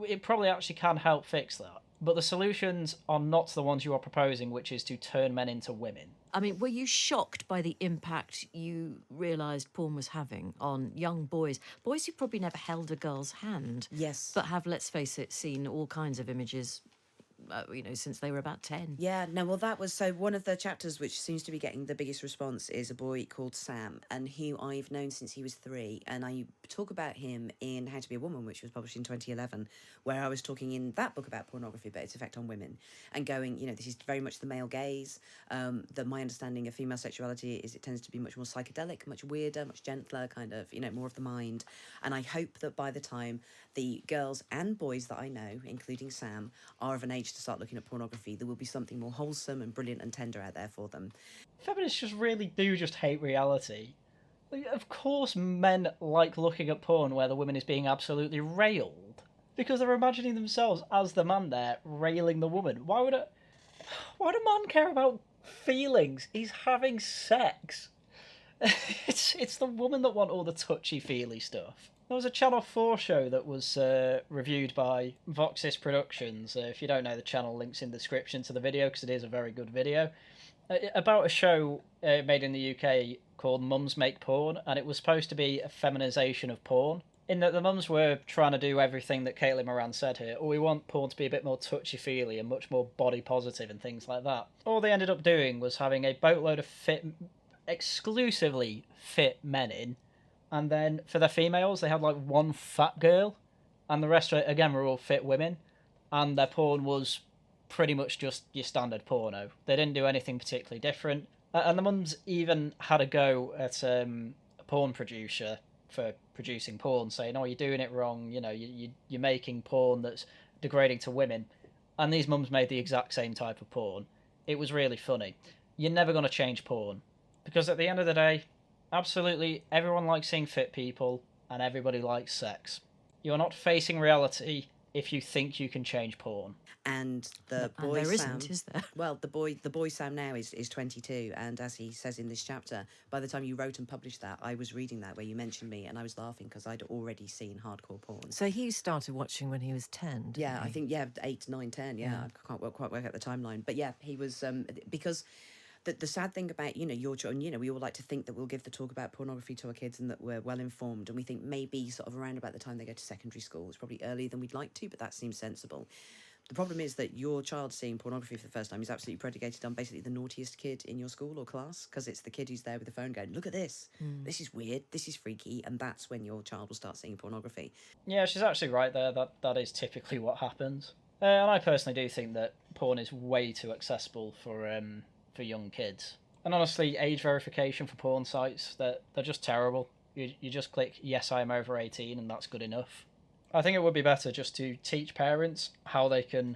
It probably actually can help fix that. But the solutions are not the ones you are proposing, which is to turn men into women. I mean, were you shocked by the impact you realised porn was having on young boys? Boys who probably never held a girl's hand. Yes. But have, let's face it, seen all kinds of images since they were about 10. Yeah, no, well, that was, so one of the chapters which seems to be getting the biggest response is a boy called Sam, and who I've known since he was 3, and I talk about him in How to Be a Woman, which was published in 2011, where I was talking in that book about pornography, but its effect on women, and going, this is very much the male gaze, that my understanding of female sexuality is it tends to be much more psychedelic, much weirder, much gentler, kind of, more of the mind, and I hope that by the time the girls and boys that I know, including Sam, are of an age to start looking at pornography, there will be something more wholesome and brilliant and tender out there for them. Feminists just really do just hate reality. Like, of course men like looking at porn where the woman is being absolutely railed, because they're imagining themselves as the man there railing the woman. Why would a man care about feelings? He's having sex. It's the woman that want all the touchy-feely stuff. There was a Channel 4 show that was reviewed by Voxis Productions. If you don't know the channel, links in the description to the video, because it is a very good video. about a show made in the UK called Mums Make Porn, and it was supposed to be a feminisation of porn. In that the mums were trying to do everything that Caitlin Moran said here. Oh, we want porn to be a bit more touchy-feely and much more body positive and things like that. All they ended up doing was having a boatload of exclusively fit men in, and then for the females they had like one fat girl, and the rest of it again were all fit women, and their porn was pretty much just your standard porno. They didn't do anything particularly different, and the mums even had a go at a porn producer for producing porn, saying, "Oh, you're doing it wrong. You know, you're making porn that's degrading to women." And these mums made the exact same type of porn. It was really funny. You're never going to change porn, because at the end of the day, absolutely everyone likes seeing fit people, and everybody likes sex. You're not facing reality if you think you can change porn. And the And boy there Sam, isn't, is there? well, the boy Sam now is 22, and as he says in this chapter, by the time you wrote and published that, I was reading that where you mentioned me, and I was laughing because I'd already seen hardcore porn. So he started watching when he was 10, didn't Yeah, he? I think 8, 9, 10. Yeah, I can't quite work out the timeline, but yeah, he was because. The sad thing about, your children, we all like to think that we'll give the talk about pornography to our kids and that we're well informed, and we think maybe sort of around about the time they go to secondary school. It's probably earlier than we'd like to, but that seems sensible. The problem is that your child seeing pornography for the first time is absolutely predicated on basically the naughtiest kid in your school or class, because it's the kid who's there with the phone going, "Look at this, this is weird, this is freaky," and that's when your child will start seeing pornography. Yeah, she's actually right there. That is typically what happens. And I personally do think that porn is way too accessible for young kids. And honestly, age verification for porn sites, they're just terrible. You just click, yes, I am over 18, and that's good enough. I think it would be better just to teach parents how they can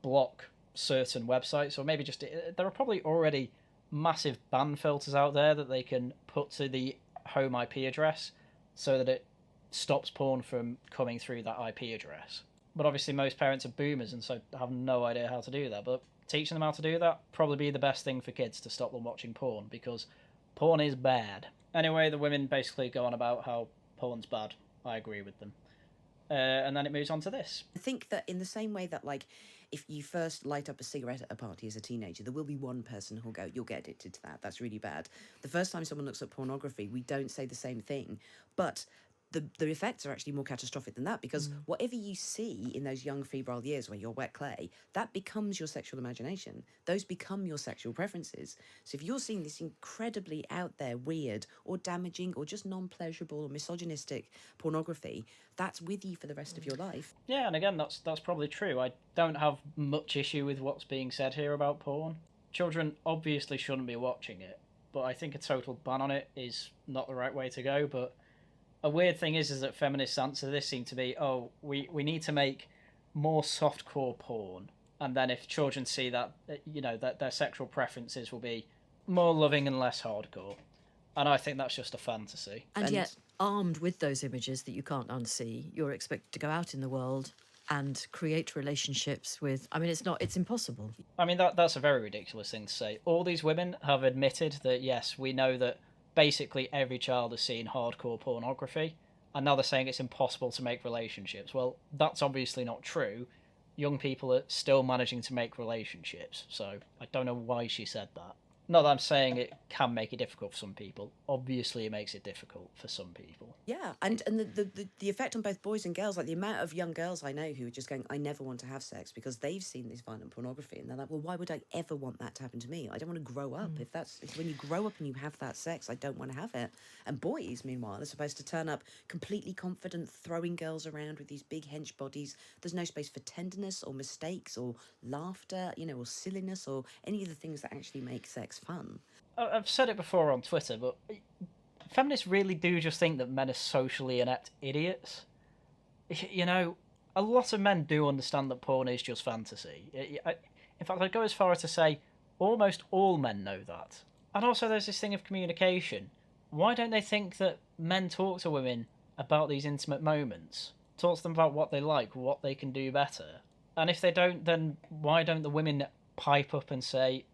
block certain websites, or maybe just, there are probably already massive ban filters out there that they can put to the home IP address so that it stops porn from coming through that IP address. But obviously most parents are boomers and so have no idea how to do that. But teaching them how to do that probably be the best thing for kids to stop them watching porn, because porn is bad. Anyway, the women basically go on about how porn's bad. I agree with them. And then it moves on to this. I think that in the same way that, like, if you first light up a cigarette at a party as a teenager, there will be one person who'll go, "You'll get addicted to that. That's really bad." The first time someone looks at pornography, we don't say the same thing. But the effects are actually more catastrophic than that, because whatever you see in those young febrile years where you're wet clay, that becomes your sexual imagination. Those become your sexual preferences. So if you're seeing this incredibly out there, weird or damaging or just non-pleasurable or misogynistic pornography, that's with you for the rest of your life. Yeah, and again, that's probably true. I don't have much issue with what's being said here about porn. Children obviously shouldn't be watching it, but I think a total ban on it is not the right way to go. But a weird thing is that feminists' answer to this seem to be, oh, we need to make more softcore porn, and then if children see that, that their sexual preferences will be more loving and less hardcore. And I think that's just a fantasy. And yet, armed with those images that you can't unsee, you're expected to go out in the world and create relationships with... I mean, it's impossible. I mean, that's a very ridiculous thing to say. All these women have admitted that, yes, we know that basically every child has seen hardcore pornography, and now they're saying it's impossible to make relationships. Well, that's obviously not true. Young people are still managing to make relationships, so I don't know why she said that. Not that I'm saying it can make it difficult for some people. Obviously, it makes it difficult for some people. Yeah, and the effect on both boys and girls, like the amount of young girls I know who are just going, "I never want to have sex," because they've seen this violent pornography, and they're like, "Well, why would I ever want that to happen to me? I don't want to grow up. If when you grow up and you have that sex, I don't want to have it." And boys, meanwhile, are supposed to turn up completely confident, throwing girls around with these big hench bodies. There's no space for tenderness or mistakes or laughter, or silliness or any of the things that actually make sex fun. I've said it before on Twitter, but feminists really do just think that men are socially inept idiots. A lot of men do understand that porn is just fantasy. In fact, I'd go as far as to say almost all men know that. And also there's this thing of communication. Why don't they think that men talk to women about these intimate moments? Talk to them about what they like, what they can do better. And if they don't, then why don't the women pipe up and say,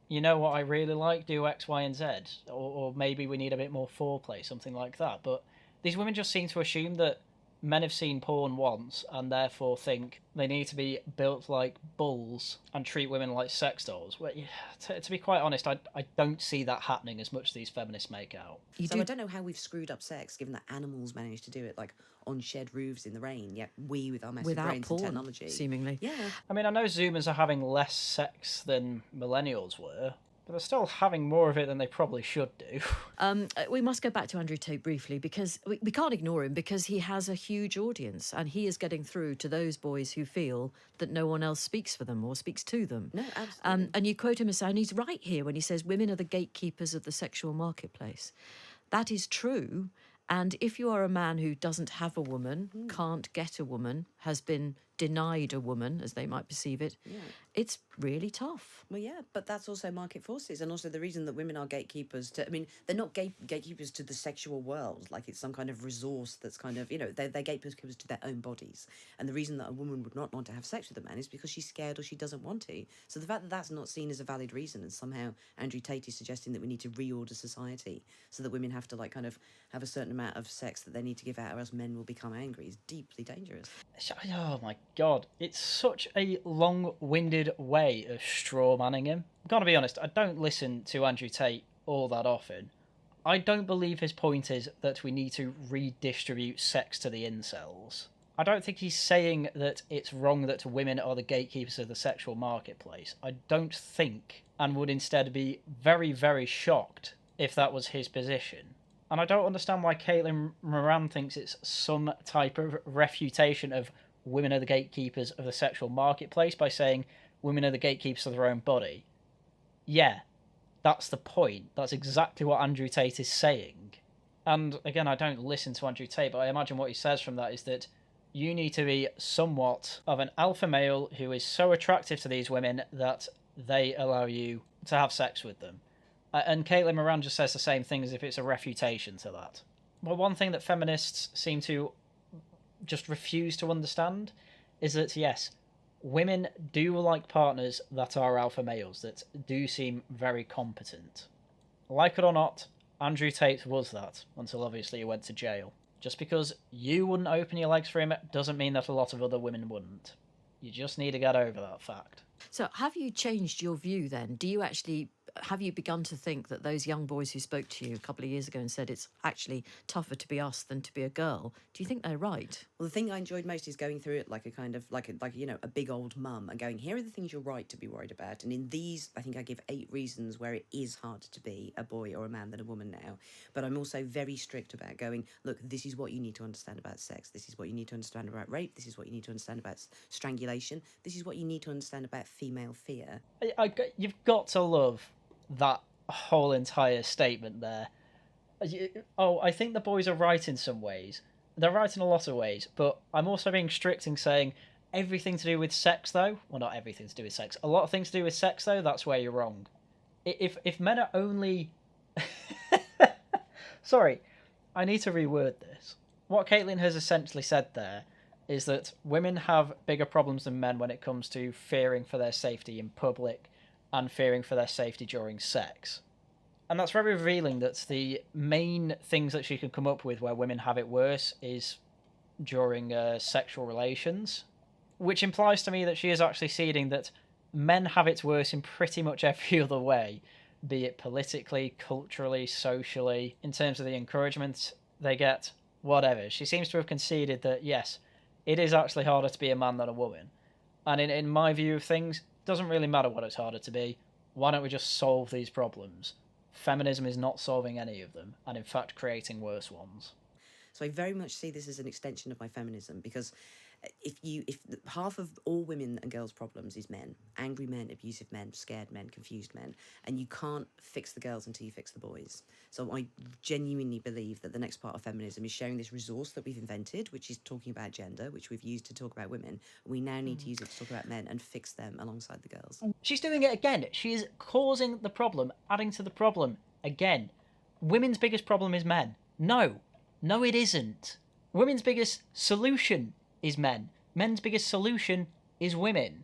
you know what I really like, do X, Y, and Z, or maybe we need a bit more foreplay, something like that. But these women just seem to assume that men have seen porn once and therefore think they need to be built like bulls and treat women like sex dolls. Well, to be quite honest, I don't see that happening as much as these feminists make out. I don't know how we've screwed up sex, given that animals managed to do it, like on shed roofs in the rain, yet we, with our massive brains porn, and technology, seemingly. Yeah. I mean, I know Zoomers are having less sex than millennials were, but they're still having more of it than they probably should do. We must go back to Andrew Tate briefly, because we can't ignore him, because he has a huge audience and he is getting through to those boys who feel that no one else speaks for them or speaks to them. No, absolutely. And you quote him as saying, he's right here when he says women are the gatekeepers of the sexual marketplace. That is true. And if you are a man who doesn't have a woman, can't get a woman, has been denied a woman, as they might perceive it, it's really tough. Well, yeah, but that's also market forces, and also the reason that women are gatekeepers to, I mean, they're not gatekeepers to the sexual world, like it's some kind of resource that's kind of, they're gatekeepers to their own bodies. And the reason that a woman would not want to have sex with a man is because she's scared or she doesn't want to. So the fact that that's not seen as a valid reason, and somehow Andrew Tate is suggesting that we need to reorder society so that women have to, like, kind of have a certain amount of sex that they need to give out or else men will become angry, is deeply dangerous. Oh my god, it's such a long-winded way of straw-manning him. I've got to be honest, I don't listen to Andrew Tate all that often. I don't believe his point is that we need to redistribute sex to the incels. I don't think he's saying that it's wrong that women are the gatekeepers of the sexual marketplace. I don't think, and would instead be very, very shocked if that was his position. And I don't understand why Caitlin Moran thinks it's some type of refutation of women are the gatekeepers of the sexual marketplace by saying women are the gatekeepers of their own body. Yeah, that's the point. That's exactly what Andrew Tate is saying. And again, I don't listen to Andrew Tate, but I imagine what he says from that is that you need to be somewhat of an alpha male who is so attractive to these women that they allow you to have sex with them. And Caitlin Moran just says the same thing as if it's a refutation to that. Well, one thing that feminists seem to just refuse to understand is that, yes, women do like partners that are alpha males, that do seem very competent. Like it or not, Andrew Tate was that, until obviously he went to jail. Just because you wouldn't open your legs for him doesn't mean that a lot of other women wouldn't. You just need to get over that fact. So have you changed your view then? Have you begun to think that those young boys who spoke to you a couple of years ago and said it's actually tougher to be us than to be a girl, do you think they're right? Well, the thing I enjoyed most is going through it like a kind of, like a big old mum and going, here are the things you're right to be worried about. And in these, I think I give 8 reasons where it is harder to be a boy or a man than a woman now. But I'm also very strict about going, look, this is what you need to understand about sex. This is what you need to understand about rape. This is what you need to understand about strangulation. This is what you need to understand about female fear. You've got to love that whole entire statement there. I think the boys are right in some ways. They're right in a lot of ways, but I'm also being strict in saying everything to do with sex, though. Well, not everything to do with sex. A lot of things to do with sex, though, that's where you're wrong. If men are only... Sorry, I need to reword this. What Caitlin has essentially said there is that women have bigger problems than men when it comes to fearing for their safety in public and fearing for their safety during sex. And that's very revealing that the main things that she can come up with where women have it worse is during sexual relations, which implies to me that she is actually ceding that men have it worse in pretty much every other way, be it politically, culturally, socially, in terms of the encouragement they get, whatever. She seems to have conceded that, yes, it is actually harder to be a man than a woman. And in my view of things, it doesn't really matter what it's harder to be. Why don't we just solve these problems? Feminism is not solving any of them, and in fact creating worse ones. So I very much see this as an extension of my feminism, because if half of all women and girls' problems is men, angry men, abusive men, scared men, confused men, and you can't fix the girls until you fix the boys. So I genuinely believe that the next part of feminism is sharing this resource that we've invented, which is talking about gender, which we've used to talk about women. We now need to use it to talk about men and fix them alongside the girls. She's doing it again. She is causing the problem, adding to the problem again. Women's biggest problem is men. No, it isn't. Women's biggest solution is men. Men's biggest solution is women.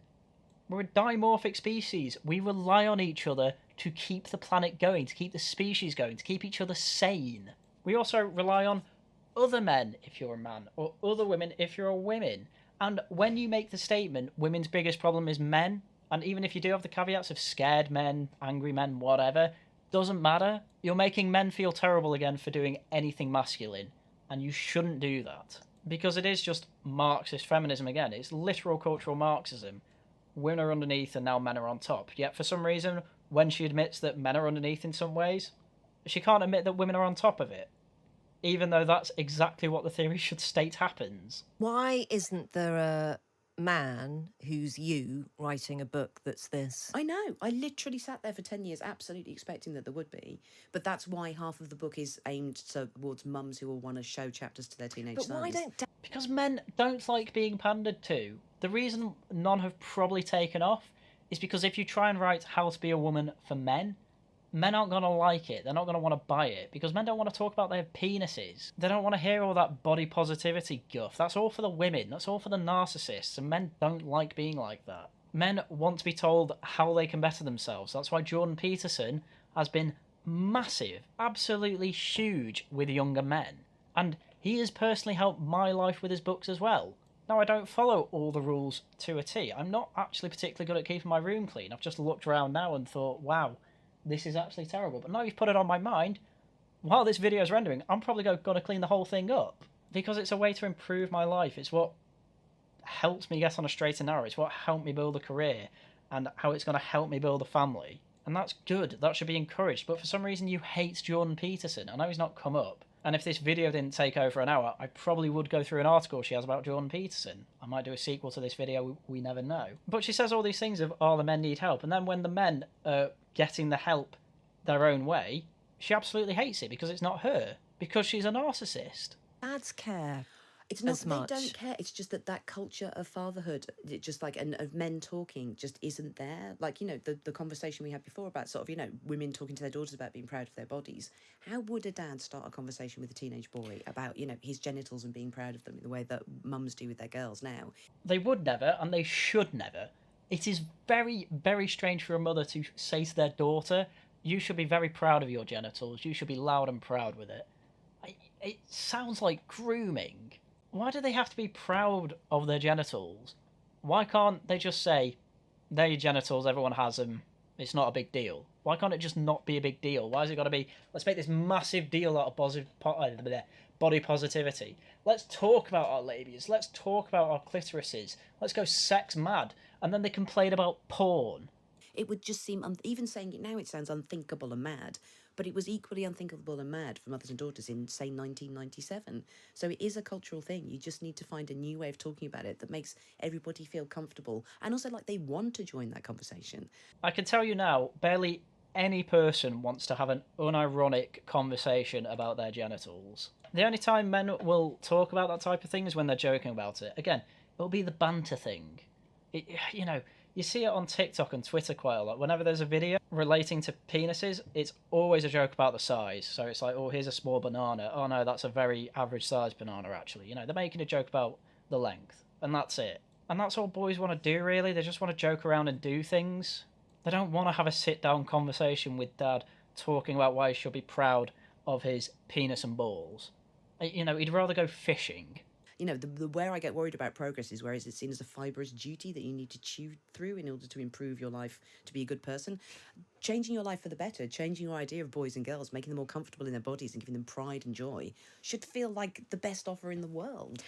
We're a dimorphic species. We rely on each other to keep the planet going, to keep the species going, to keep each other sane. We also rely on other men if you're a man, or other women if you're a woman. And when you make the statement, women's biggest problem is men, and even if you do have the caveats of scared men, angry men, whatever, doesn't matter. You're making men feel terrible again for doing anything masculine, and you shouldn't do that. Because it is just Marxist feminism again. It's literal cultural Marxism. Women are underneath and now men are on top. Yet for some reason, when she admits that men are underneath in some ways, she can't admit that women are on top of it. Even though that's exactly what the theory should state happens. Why isn't there a man who's you writing a book that's this? I know. I literally sat there for 10 years absolutely expecting that there would be. But that's why half of the book is aimed towards mums who will want to show chapters to their teenage But sons. why don't Because men don't like being pandered to. The reason none have probably taken off is because if you try and write How to Be a Woman for men, men aren't going to like it. They're not going to want to buy it because men don't want to talk about their penises. They don't want to hear all that body positivity guff. That's all for the women. That's all for the narcissists. And men don't like being like that. Men want to be told how they can better themselves. That's why Jordan Peterson has been massive, absolutely huge with younger men. And he has personally helped my life with his books as well. Now, I don't follow all the rules to a T. I'm not actually particularly good at keeping my room clean. I've just looked around now and thought, wow, this is actually terrible. But now you've put it on my mind, while this video is rendering, I'm probably going to clean the whole thing up. Because it's a way to improve my life. It's what helps me get on a straight and narrow. It's what helped me build a career. And how it's going to help me build a family. And that's good. That should be encouraged. But for some reason you hate Jordan Peterson. I know he's not come up. And if this video didn't take over an hour, I probably would go through an article she has about Jordan Peterson. I might do a sequel to this video, we never know. But she says all these things of, oh, the men need help. And then when the men are getting the help their own way, she absolutely hates it because it's not her. Because she's a narcissist. dads care? It's not as that much. they don't care. It's just that culture of fatherhood, it just like, and of men talking just isn't there. Like, you know, the conversation we had before about sort of, you know, women talking to their daughters about being proud of their bodies. How would a dad start a conversation with a teenage boy about, you know, his genitals and being proud of them in the way that mums do with their girls now? They would never, and they should never. It is very, very strange for a mother to say to their daughter, you should be very proud of your genitals. You should be loud and proud with it. It sounds like grooming. Why do they have to be proud of their genitals? Why can't they just say, they're your genitals, everyone has them, it's not a big deal? Why can't it just not be a big deal? Why has it got to be, let's make this massive deal out of body positivity? Let's talk about our labias, let's talk about our clitorises, let's go sex mad, and then they complain about porn. It would just seem, even saying it now, it sounds unthinkable and mad, but it was equally unthinkable and mad for mothers and daughters in, say, 1997. So it is a cultural thing. You just need to find a new way of talking about it that makes everybody feel comfortable and also like they want to join that conversation. I can tell you now, barely any person wants to have an unironic conversation about their genitals. The only time men will talk about that type of thing is when they're joking about it. Again, it'll be the banter thing. You know, you see it on TikTok and Twitter quite a lot. Whenever there's a video relating to penises, it's always a joke about the size. So it's like, oh, here's a small banana. Oh no, that's a very average sized banana actually. You know, they're making a joke about the length. And that's it. And that's all boys want to do really. They just want to joke around and do things. They don't want to have a sit down conversation with dad talking about why he should be proud of his penis and balls. You know, he'd rather go fishing. You know, the where I get worried about progress is where it's seen as a fibrous duty that you need to chew through in order to improve your life, to be a good person. Changing your life for the better, changing your idea of boys and girls, making them more comfortable in their bodies and giving them pride and joy should feel like the best offer in the world.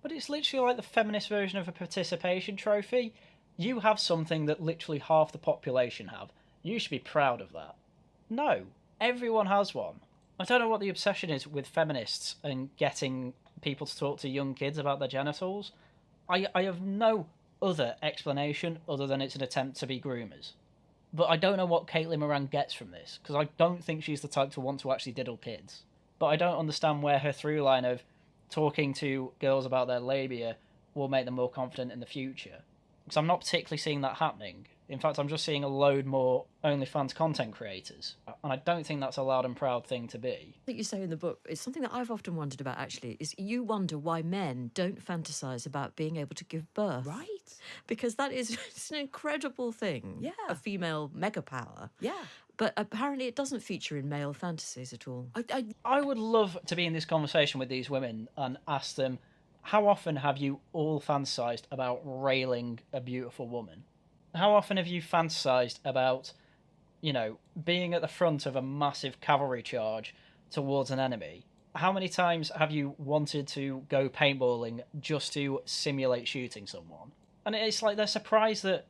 But it's literally like the feminist version of a participation trophy. You have something that literally half the population have. You should be proud of that. No, everyone has one. I don't know what the obsession is with feminists and getting people to talk to young kids about their genitals. I have no other explanation other than it's an attempt to be groomers. But I don't know what Caitlin Moran gets from this, because I don't think she's the type to want to actually diddle kids. But I don't understand where her through line of talking to girls about their labia will make them more confident in the future. Because I'm not particularly seeing that happening. In fact, I'm just seeing a load more OnlyFans content creators. And I don't think that's a loud and proud thing to be. I think you say in the book, it's something that I've often wondered about, actually, is you wonder why men don't fantasize about being able to give birth. Right. Because that is it's an incredible thing. Yeah. A female mega power. Yeah. But apparently it doesn't feature in male fantasies at all. I would love to be in this conversation with these women and ask them, how often have you all fantasized about railing a beautiful woman? How often have you fantasized about, you know, being at the front of a massive cavalry charge towards an enemy? How many times have you wanted to go paintballing just to simulate shooting someone? And it's like they're surprised that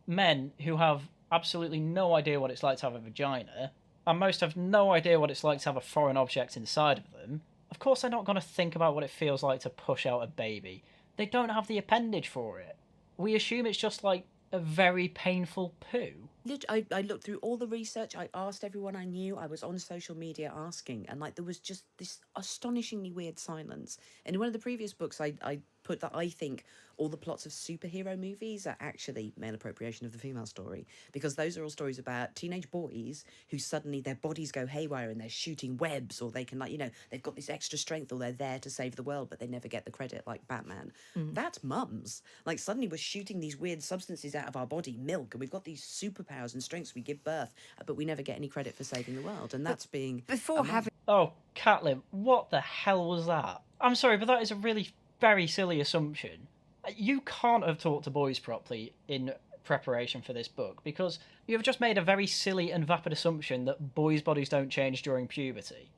men who have absolutely no idea what it's like to have a vagina, and most have no idea what it's like to have a foreign object inside of them, of course they're not going to think about what it feels like to push out a baby. They don't have the appendage for it. We assume it's just like a very painful poo. I looked through all the research. I asked everyone I knew. I was on social media asking, and like there was just this astonishingly weird silence. And in one of the previous books, I put that I think all the plots of superhero movies are actually male appropriation of the female story, because those are all stories about teenage boys who suddenly their bodies go haywire and they're shooting webs, or they can, like, you know, they've got this extra strength, or they're there to save the world, but they never get the credit, like Batman. That's mums. Like, suddenly we're shooting these weird substances out of our body, milk, and we've got these superpowers and strengths, we give birth, but we never get any credit for saving the world. And that's being Before having Oh, Caitlin, what the hell was that? I'm sorry, but that is a really very silly assumption. You can't have talked to boys properly in preparation for this book, because you have just made a very silly and vapid assumption that boys' bodies don't change during puberty.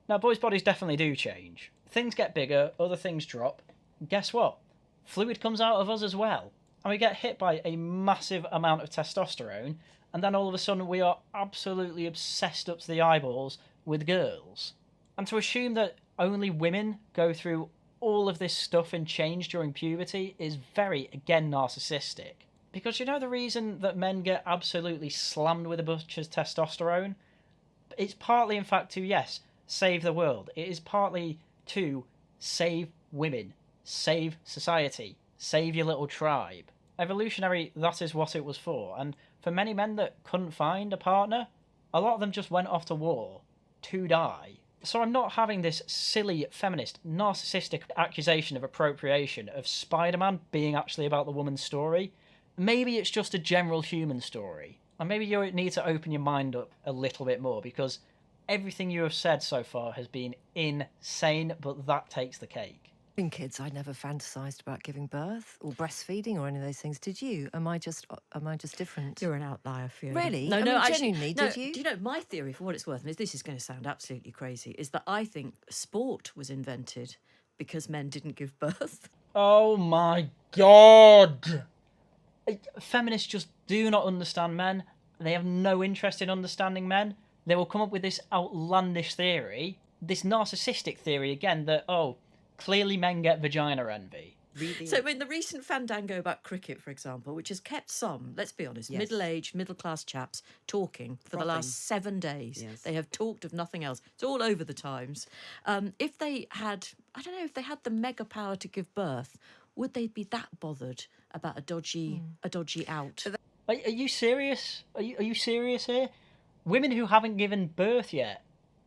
Now, boys' bodies definitely do change. Things get bigger, other things drop. Guess what? Fluid comes out of us as well. And we get hit by a massive amount of testosterone, and then all of a sudden we are absolutely obsessed up to the eyeballs with girls. And to assume that only women go through all of this stuff and change during puberty is very, again, narcissistic. Because you know the reason that men get absolutely slammed with a bunch of testosterone? It's partly, in fact, to, yes, save the world. It is partly to save women, save society, save your little tribe. Evolutionary, that is what it was for. And for many men that couldn't find a partner, a lot of them just went off to war to die. So I'm not having this silly, feminist, narcissistic accusation of appropriation of Spider-Man being actually about the woman's story. Maybe it's just a general human story. And maybe you need to open your mind up a little bit more, because everything you have said so far has been insane, but that takes the cake. kids, I never fantasized about giving birth or breastfeeding or any of those things. Did you? Am I just different? You're an outlier, Fiona. Really? No, I no, mean, actually, genuinely, no, did you? Do you know, my theory, for what it's worth, and this is going to sound absolutely crazy, is that I think sport was invented because men didn't give birth. Oh my god! Feminists just do not understand men. They have no interest in understanding men. They will come up with this outlandish theory, this narcissistic theory again, that, oh, clearly men get vagina envy. Really? So, in the recent fandango about cricket, for example, which has kept some, let's be honest, Yes. middle-aged, middle-class chaps talking for the Frothing. last 7 days. Yes. They have talked of nothing else. It's all over the Times. If they had, I don't know, if they had the mega power to give birth, would they be that bothered about a dodgy out? Are you serious? Are you serious here? Women who haven't given birth yet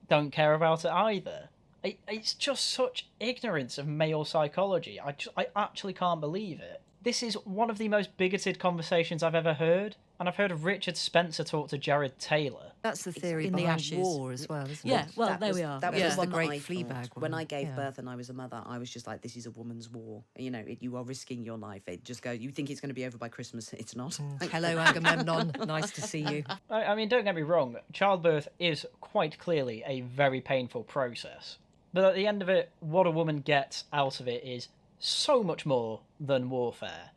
don't care about it either. It's just such ignorance of male psychology. I actually can't believe it. This is one of the most bigoted conversations I've ever heard. And I've heard of Richard Spencer talk to Jared Taylor. That's the theory in the behind ashes. war as well, isn't Yeah, it? well, That there was- we are. That was Yeah. the one The that great I Fleabag thought. When one, I gave yeah. birth and I was a mother, I was just like, this is a woman's war. You know, you are risking your life. It just goes, you think it's going to be over by Christmas. It's not. Hello, Agamemnon. Nice to see you. I mean, don't get me wrong, childbirth is quite clearly a very painful process. But at the end of it, what a woman gets out of it is so much more than warfare.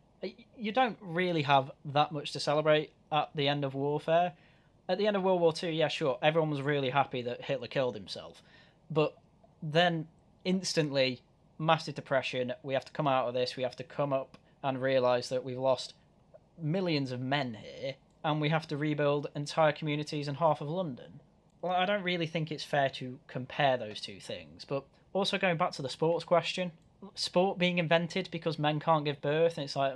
You don't really have that much to celebrate at the end of warfare. At the end of World War II, yeah, sure, everyone was really happy that Hitler killed himself. But then, instantly, massive depression, we have to come out of this, we have to come up and realise that we've lost millions of men here, and we have to rebuild entire communities and half of London. Well, I don't really think it's fair to compare those two things, but also going back to the sports question, sport being invented because men can't give birth, and it's like,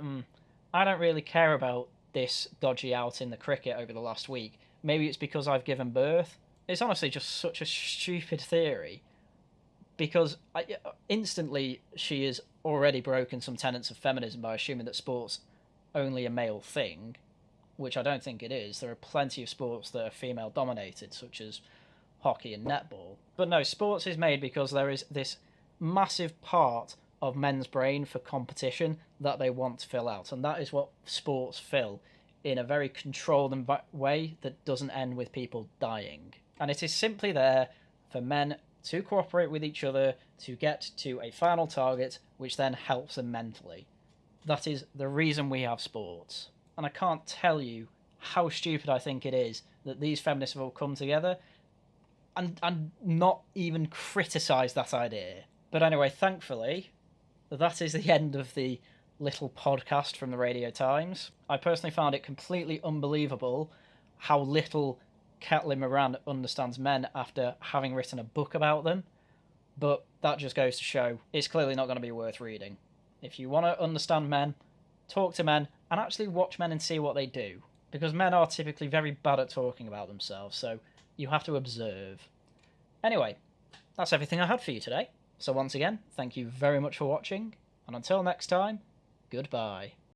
I don't really care about this dodgy out in the cricket over the last week. Maybe it's because I've given birth. It's honestly just such a stupid theory, because instantly she has already broken some tenets of feminism by assuming that sport's only a male thing, which I don't think it is. There are plenty of sports that are female dominated, such as hockey and netball. But no, sports is made because there is this massive part of men's brain for competition that they want to fill out, and that is what sports fill in a very controlled way that doesn't end with people dying. And it is simply there for men to cooperate with each other to get to a final target, which then helps them mentally. That is the reason we have sports. And I can't tell you how stupid I think it is that these feminists have all come together and not even criticise that idea. But anyway, thankfully, that is the end of the little podcast from the Radio Times. I personally found it completely unbelievable how little Caitlin Moran understands men after having written a book about them, but that just goes to show it's clearly not going to be worth reading. If you want to understand men, talk to men, and actually watch men and see what they do, because men are typically very bad at talking about themselves, so you have to observe. Anyway, that's everything I had for you today. So once again, thank you very much for watching, and until next time, goodbye.